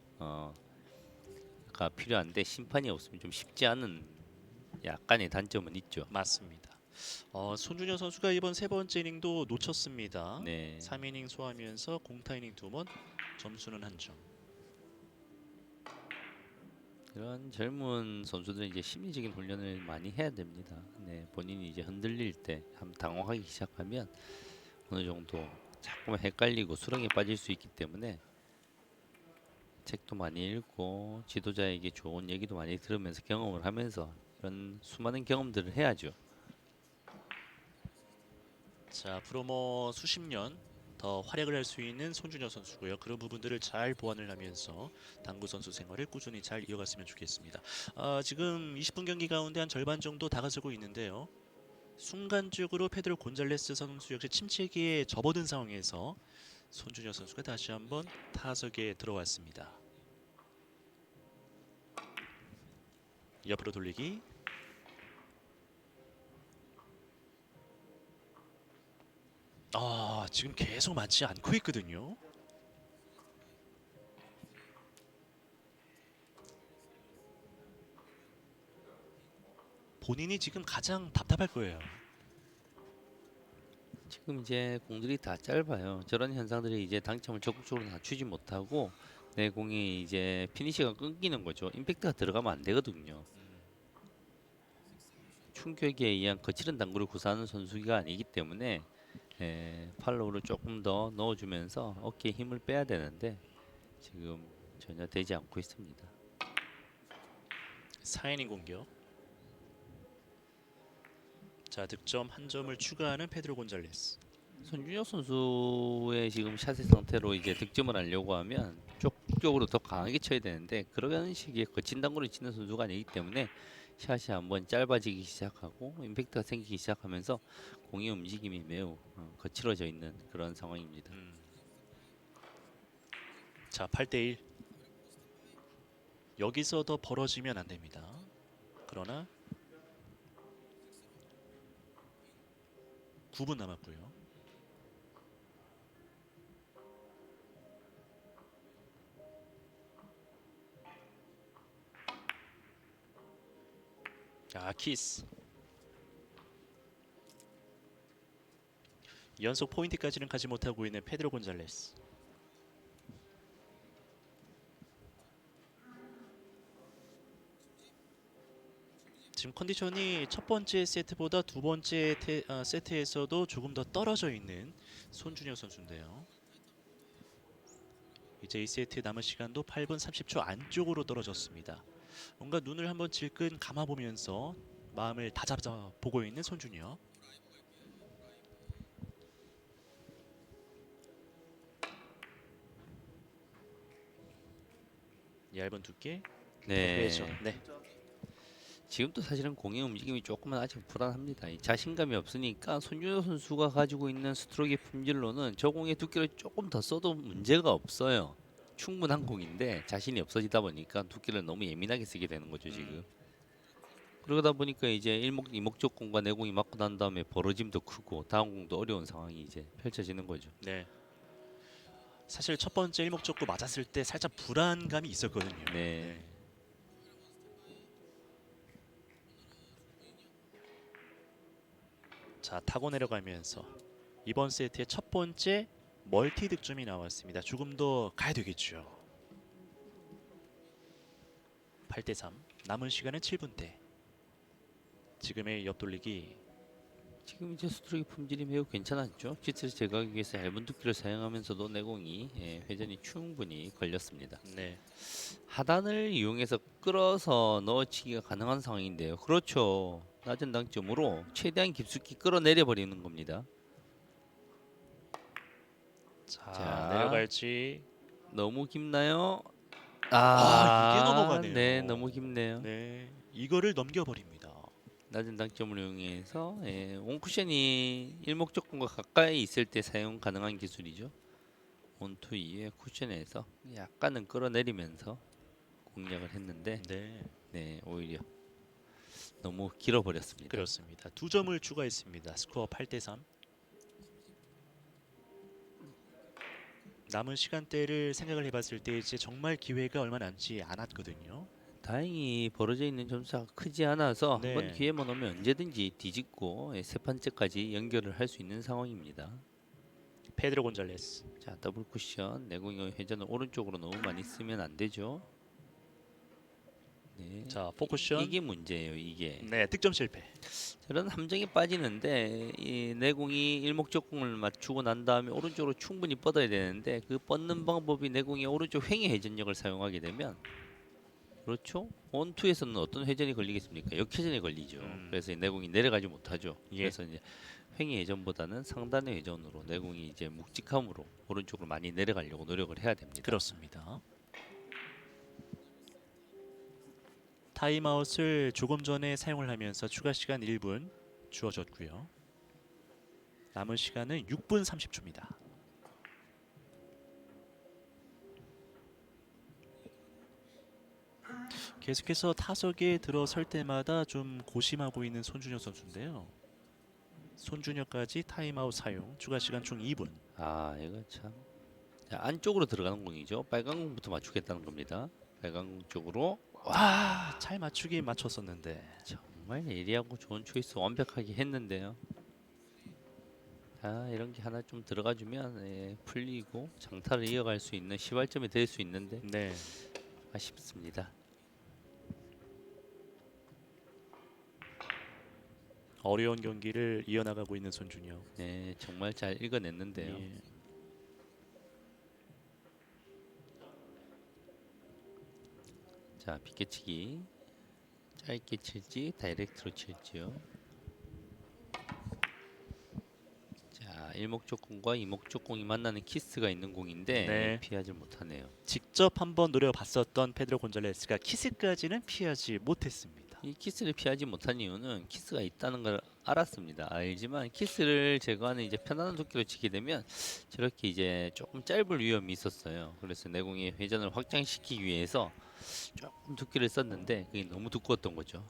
가 필요한데 심판이 없으면 좀 쉽지 않은 약간의 단점은 있죠.
맞습니다. 손준현 선수가 이번 세 번째 이닝도 놓쳤습니다.
네.
3이닝 소화하면서 공타 이닝 2번, 점수는 1점.
이런 젊은 선수들은 이제 심리적인 훈련을 많이 해야 됩니다. 네, 본인이 이제 흔들릴 때 한번 당황하기 시작하면 어느 정도 자꾸만 헷갈리고 수렁에 빠질 수 있기 때문에 책도 많이 읽고 지도자에게 좋은 얘기도 많이 들으면서 경험을 하면서 이런 수많은 경험들을 해야죠.
자, 앞으로 수십 년 더 활약을 할 수 있는 손준혁 선수고요. 그런 부분들을 잘 보완을 하면서 당구 선수 생활을 꾸준히 잘 이어갔으면 좋겠습니다. 지금 20분 경기 가운데 한 절반 정도 다가서고 있는데요. 순간적으로 페드로 곤잘레스 선수 역시 침체기에 접어든 상황에서 손준혁 선수가 다시 한번 타석에 들어왔습니다. 옆으로 돌리기. 지금 계속 맞지 않고 있거든요. 본인이 지금 가장 답답할 거예요.
지금 이제 공들이 다 짧아요. 저런 현상들이 이제 당점을 적극적으로 낮추지 못하고 내 공이 이제 피니시가 끊기는 거죠. 임팩트가 들어가면 안 되거든요. 충격에 의한 거칠은 당구를 구사하는 선수가 아니기 때문에 팔로우를 조금 더 넣어주면서 어깨에 힘을 빼야 되는데 지금 전혀 되지 않고 있습니다.
4이닝 공격. 자, 득점 한 점을 추가하는 페드로 곤잘레스.
손준혁 선수의 지금 샷의 상태로 이제 득점을 하려고 하면 쪽으로 더 강하게 쳐야 되는데 그런 식의 거친 당구를 치는 선수가 아니기 때문에 샷이 한번 짧아지기 시작하고 임팩트가 생기기 시작하면서 공의 움직임이 매우 거칠어져 있는 그런 상황입니다.
자, 8대1. 여기서 더 벌어지면 안 됩니다. 그러나 9분 남았고요. 키스. 연속 포인트까지는 가지 못하고 있는 페드로 곤잘레스. 지금 컨디션이 첫 번째 세트보다 두 번째 세트에서도 조금 더 떨어져 있는 손준혁 선수인데요. 이제 이 세트 남은 시간도 8분 30초 안쪽으로 떨어졌습니다. 뭔가 눈을 한번 질끈 감아보면서 마음을 다잡아 보고 있는 손준혁. 얇은 두께.
네.
네.
지금도 사실은 공의 움직임이 조금은 아직 불안합니다. 이 자신감이 없으니까 손준혁 선수가 가지고 있는 스트로크의 품질로는 저 공의 두께를 조금 더 써도 문제가 없어요. 충분한 공인데 자신이 없어지다 보니까 두께를 너무 예민하게 쓰게 되는 거죠 지금. 그러다 보니까 이제 이목적 공과 내공이 맞고 난 다음에 벌어짐도 크고 다음 공도 어려운 상황이 이제 펼쳐지는 거죠.
네. 사실 첫 번째 일목적구 맞았을 때 살짝 불안감이 있었거든요.
네.
자, 타고 내려가면서 이번 세트의 첫 번째 멀티 득점이 나왔습니다. 조금 더 가야 되겠죠. 8대3. 남은 시간은 7분대. 지금의 옆돌리기.
지금 이제 스트로크 품질이 매우 괜찮았죠. pit을 제거하기 위해서 얇은 두께를 사용하면서도 내공이 회전이 충분히 걸렸습니다.
네.
하단을 이용해서 끌어서 넣어치기가 가능한 상황인데요. 그렇죠. 낮은 당점으로 최대한 깊숙이 끌어내려 버리는 겁니다.
자, 내려갈지.
너무 깊나요?
이게 넘어가네요.
네, 너무 깊네요.
네, 이거를 넘겨버립니다.
낮은 당점을 이용해서 온쿠션이 일목적공과 가까이 있을 때 사용 가능한 기술이죠. 온투 이후에 쿠션에서 약간은 끌어내리면서 공략을 했는데 네, 오히려 너무 길어버렸습니다.
그렇습니다. 2점을 추가했습니다. 스코어 8대3. 남은 시간대를 생각을 해봤을 때 이제 정말 기회가 얼마 남지 않았거든요.
다행히 벌어져 있는 점수가 크지 않아서
네.
한번 기회만 오면 언제든지 뒤집고 세 판째까지 연결을 할 수 있는 상황입니다.
페드로 곤잘레스.
자, 더블 쿠션 내공의 회전을 오른쪽으로 너무 많이 쓰면 안 되죠. 네.
자, 포쿠션.
이게 문제예요. 이게
네, 득점 실패.
저런 함정에 빠지는데 이 내공이 일목적공을 맞추고 난 다음에 오른쪽으로 충분히 뻗어야 되는데 그 뻗는 방법이 내공의 오른쪽 횡의 회전력을 사용하게 되면 그렇죠. 원투에서는 어떤 회전이 걸리겠습니까? 역회전이 걸리죠. 그래서 이 내공이 내려가지 못하죠.
예.
그래서 이제 횡의 회전보다는 상단의 회전으로 내공이 이제 묵직함으로 오른쪽으로 많이 내려가려고 노력을 해야 됩니다.
그렇습니다. 타임아웃을 조금 전에 사용을 하면서 추가 시간 1분 주어졌고요. 남은 시간은 6분 30초입니다. 계속해서 타석에 들어설 때마다 좀 고심하고 있는 손준혁 선수인데요. 손준혁까지 타임아웃 사용, 추가 시간 총 2분.
아 이거 참 자, 안쪽으로 들어가는 공이죠. 빨간 공부터 맞추겠다는 겁니다. 빨간 공 쪽으로
잘 맞추긴 맞췄었는데.
정말 예리하고 좋은 초이스 완벽하게 했는데요. 아 이런 게 하나 좀 들어가주면 예, 풀리고 장타를 이어갈 수 있는 시발점이 될 수 있는데
네.
아쉽습니다.
어려운 경기를 이어나가고 있는 손준혁.
네 정말 잘 읽어냈는데요.
예.
자 비껴치기 짧게 칠지 다이렉트로 칠지요. 자 일목적공과 이목적공이 만나는 키스가 있는 공인데
네.
피하지 못하네요.
직접 한번 노려봤었던 페드로 곤잘레스가 키스까지는 피하지 못했습니다.
이 키스를 피하지 못한 이유는 키스가 있다는 걸 알았습니다. 알지만 키스를 제거하는 이제 편안한 도끼로 치게 되면 저렇게 이제 조금 짧을 위험이 있었어요. 그래서 내공의 회전을 확장시키기 위해서 조금 도끼를 썼는데 그게 너무 두꺼웠던 거죠.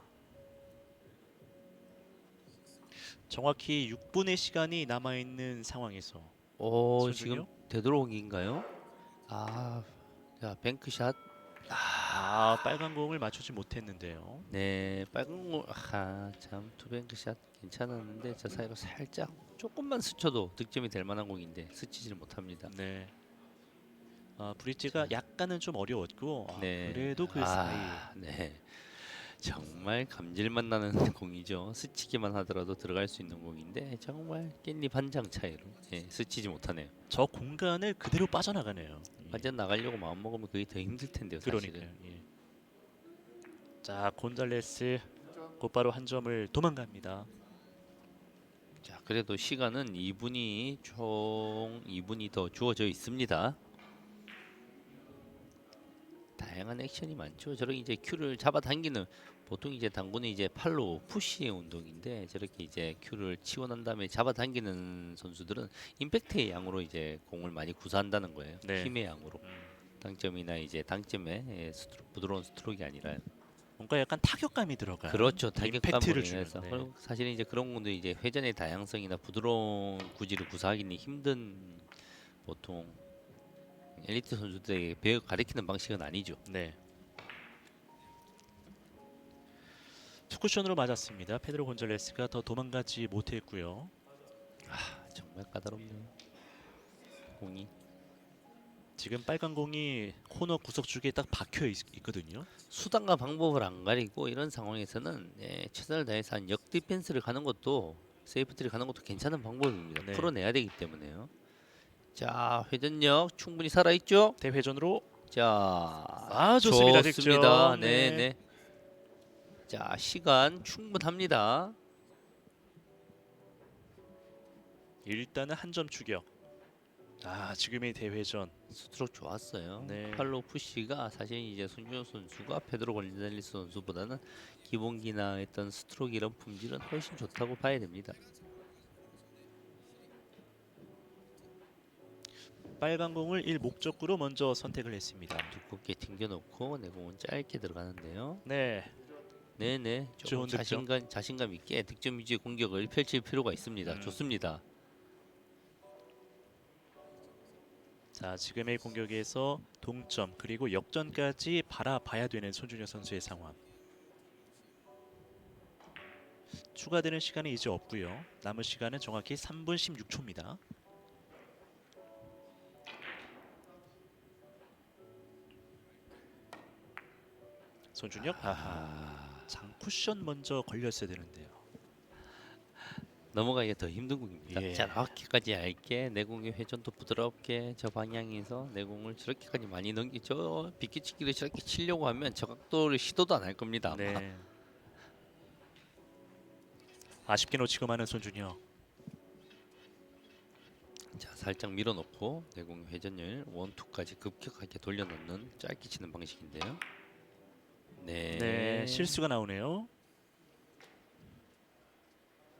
정확히 6분의 시간이 남아있는 상황에서
오
손준혁?
지금 되도록인가요? 아, 자 뱅크샷.
빨간 공을 맞추지 못했는데요.
네 빨간 공. 아참 투뱅크샷 괜찮았는데 저 사이로 살짝 조금만 스쳐도 득점이 될 만한 공인데 스치지를 못합니다.
네. 브릿지가 약간은 좀 어려웠고
네.
그래도 그 사이
네. 정말 감질만 나는 공이죠. 스치기만 하더라도 들어갈 수 있는 공인데 정말 깻잎 한 장 차이로 예, 스치지 못하네요.
저 공간을 그대로 빠져나가네요.
완전 나가려고 마음 먹으면 그게 더 힘들 텐데요. 사실은.
그러니까요. 예. 자 곤잘레스 곧바로 한 점을 도망갑니다.
자, 그래도 시간은 2분이 총 2분이 더 주어져 있습니다. 다양한 액션이 많죠. 저렇게 이제 큐를 잡아당기는 보통 이제 당구는 이제 팔로 푸시의 운동인데 저렇게 이제 큐를 치고 난 다음에 잡아당기는 선수들은 임팩트의 양으로 이제 공을 많이 구사한다는 거예요.
네.
힘의 양으로. 당점이나 이제 당점에 예, 부드러운 스트로크가 아니라
뭔가 약간 타격감이 들어간
그렇죠. 타격감으로
임팩트를 주는.
인해서
네.
그리고 사실 이제 그런 분들 이제 회전의 다양성이나 부드러운 구질을 구사하기는 힘든 보통 엘리트 선수들에게 배워 가리키는 방식은 아니죠.
네. 투쿠션으로 맞았습니다. 페드로 곤잘레스가 더 도망가지 못했고요.
정말 까다롭네요. 공이
지금 빨간 공이 코너 구석 쪽에 딱 박혀 있거든요.
수단과 방법을 안 가리고 이런 상황에서는 예, 최선을 다해서 한 역디펜스를 가는 것도 세이프티를 가는 것도 괜찮은 방법입니다.
네.
풀어내야 되기 때문에요. 자 회전력 충분히 살아있죠.
대회전으로
자
좋습니다.
좋습니다.
득점.
네네.
네.
자 시간 충분합니다.
일단은 한 점 추격. 지금의 대회전.
스트로크 좋았어요.
네.
팔로우 푸시가 사실 이제 손준혁 선수가 페드로 곤잘레스 선수보다는 기본기나 했던 스트로크 이런 품질은 훨씬 좋다고 봐야 됩니다.
빨간 공을 일목적구로 먼저 선택을 했습니다.
두껍게 튕겨놓고 내공은 짧게 들어가는데요.
네.
네네.
좋은
조금
득점.
자신감 있게 득점 위주의 공격을 펼칠 필요가 있습니다. 좋습니다.
자 지금의 공격에서 동점 그리고 역전까지 바라봐야 되는 손준혁 선수의 상황. 추가되는 시간이 이제 없고요. 남은 시간은 정확히 3분 16초입니다. 손준혁 장쿠션 먼저 걸렸어야 되는데요.
넘어가기가 더 힘든 공입니다.
예.
저렇게까지 얇게 내공의 회전도 부드럽게 저 방향에서 내공을 저렇게까지 많이 넘기죠. 비키치기를 저렇게 치려고 하면 저 각도를 시도도 안 할 겁니다. 아마.
네. 아쉽게 놓치고 마는 손준혁.
살짝 밀어놓고 내공 회전율 1, 2까지 급격하게 돌려놓는 짧게 치는 방식인데요. 네.
네, 실수가 나오네요.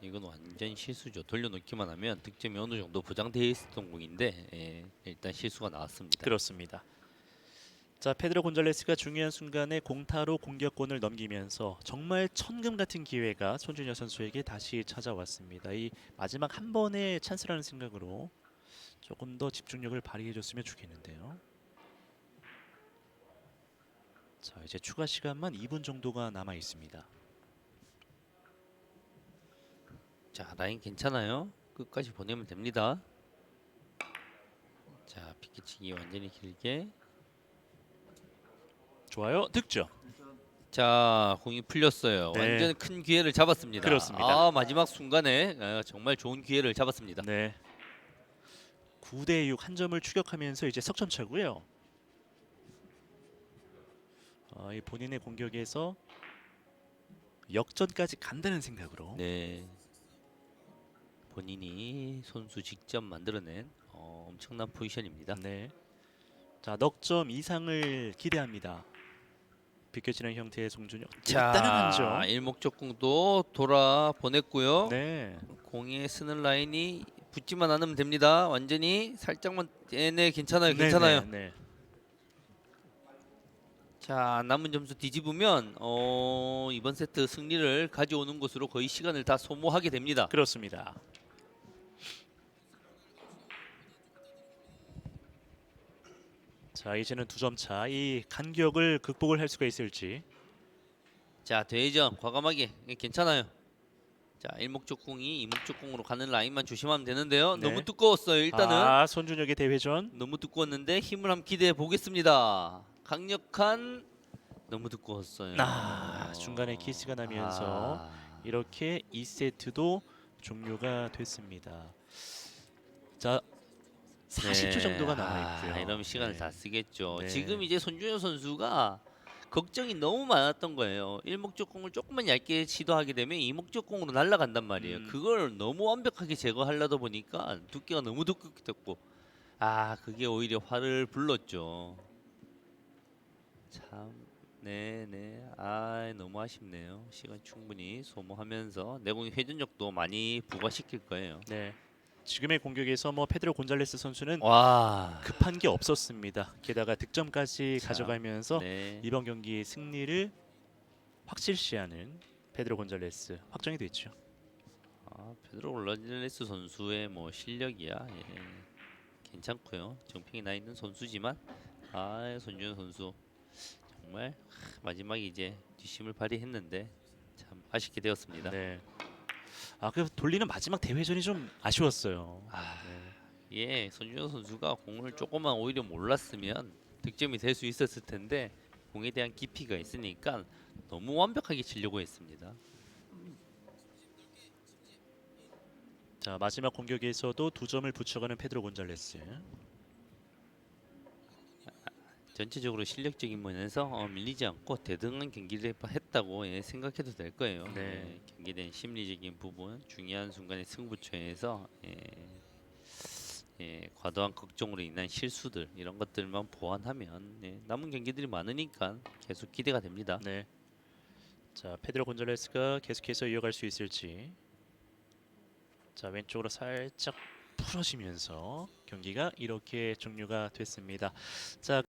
이건 완전 실수죠. 돌려놓기만 하면 득점이 어느 정도 보장되어 있었던 공인데 일단 실수가 나왔습니다.
그렇습니다. 자, 페드로 곤잘레스가 중요한 순간에 공타로 공격권을 넘기면서 정말 천금 같은 기회가 손준혁 선수에게 다시 찾아왔습니다. 이 마지막 한 번의 찬스라는 생각으로 조금 더 집중력을 발휘해줬으면 좋겠는데요. 자, 이제 추가 시간만 2분 정도가 남아 있습니다.
자, 라인 괜찮아요. 끝까지 보내면 됩니다. 자, 피키치기 완전히 길게.
좋아요, 득점.
자, 공이 풀렸어요.
네.
완전 큰 기회를 잡았습니다.
그렇습니다.
아, 마지막 순간에 정말 좋은 기회를 잡았습니다.
네. 9대 6 한 점을 추격하면서 이제 석점 차고요. 이 본인의 공격에서 역전까지 간다는 생각으로.
네. 본인이 선수 직접 만들어낸 엄청난 포지션입니다.
네. 자, 넉점 이상을 기대합니다. 비껴지는 형태의 송준혁. 일단은 한
자,
점.
일목적공도 돌아 보냈고요.
네.
공에 쓰는 라인이 붙지만 않으면 됩니다. 완전히 살짝만 네, 괜찮아요.
네,
괜찮아요.
네, 네.
자, 남은 점수 뒤집으면 이번 세트 승리를 가져오는 것으로 거의 시간을 다 소모하게 됩니다.
그렇습니다. 자, 이제는 2점 차. 이 간격을 극복을 할 수가 있을지.
자, 대회전 과감하게 괜찮아요. 자, 일목적공이 이목적공으로 가는 라인만 조심하면 되는데요.
네.
너무 두꺼웠어요. 일단은
손준혁의 대회전.
너무 두꺼웠는데 힘을 한번 기대해 보겠습니다. 강력한 너무 두꺼웠어요.
중간에 키스가 나면서 이렇게 2세트도 종료가 됐습니다. 자, 40초 정도가 남아 있고요.
이러면 시간을
네.
다 쓰겠죠.
네.
지금 이제 손준혁 선수가 걱정이 너무 많았던 거예요. 일목적공을 조금만 얇게 시도하게 되면 이목적공으로 날아간단 말이에요. 그걸 너무 완벽하게 제거하려다 보니까 두께가 너무 두껍게 됐고 그게 오히려 화를 불렀죠. 참 네네 너무 아쉽네요. 시간 충분히 소모하면서 내공의 회전력도 많이 부과시킬 거예요.
네. 지금의 공격에서 페드로 곤잘레스 선수는
와
급한 게 없었습니다. 게다가 득점까지
자,
가져가면서
네.
이번 경기 승리를 확실시하는 페드로 곤잘레스 확정이 됐죠.
페드로 곤잘레스 선수의 실력이야 괜찮고요. 정평이 나 있는 선수지만 손준혁 선수 정말 마지막에 이제 뒷심을 발휘했는데 참 아쉽게 되었습니다.
네. 그 돌리는 마지막 대회전이 좀 아쉬웠어요. 네.
손준혁 선수가 공을 조금만 오히려 몰랐으면 득점이 될 수 있었을 텐데 공에 대한 깊이가 있으니까 너무 완벽하게 치려고 했습니다.
자, 마지막 공격에서도 2점을 붙여가는 페드로 곤잘레스.
전체적으로 실력적인 면에서 밀리지 않고 대등한 경기를 했다고 생각해도 될 거예요.
네.
경기된 심리적인 부분, 중요한 순간의 승부처에서 과도한 걱정으로 인한 실수들 이런 것들만 보완하면 남은 경기들이 많으니까 계속 기대가 됩니다.
네. 자, 페드로 곤잘레스가 계속해서 이어갈 수 있을지. 자, 왼쪽으로 살짝 풀어지면서 경기가 이렇게 종료가 됐습니다. 자.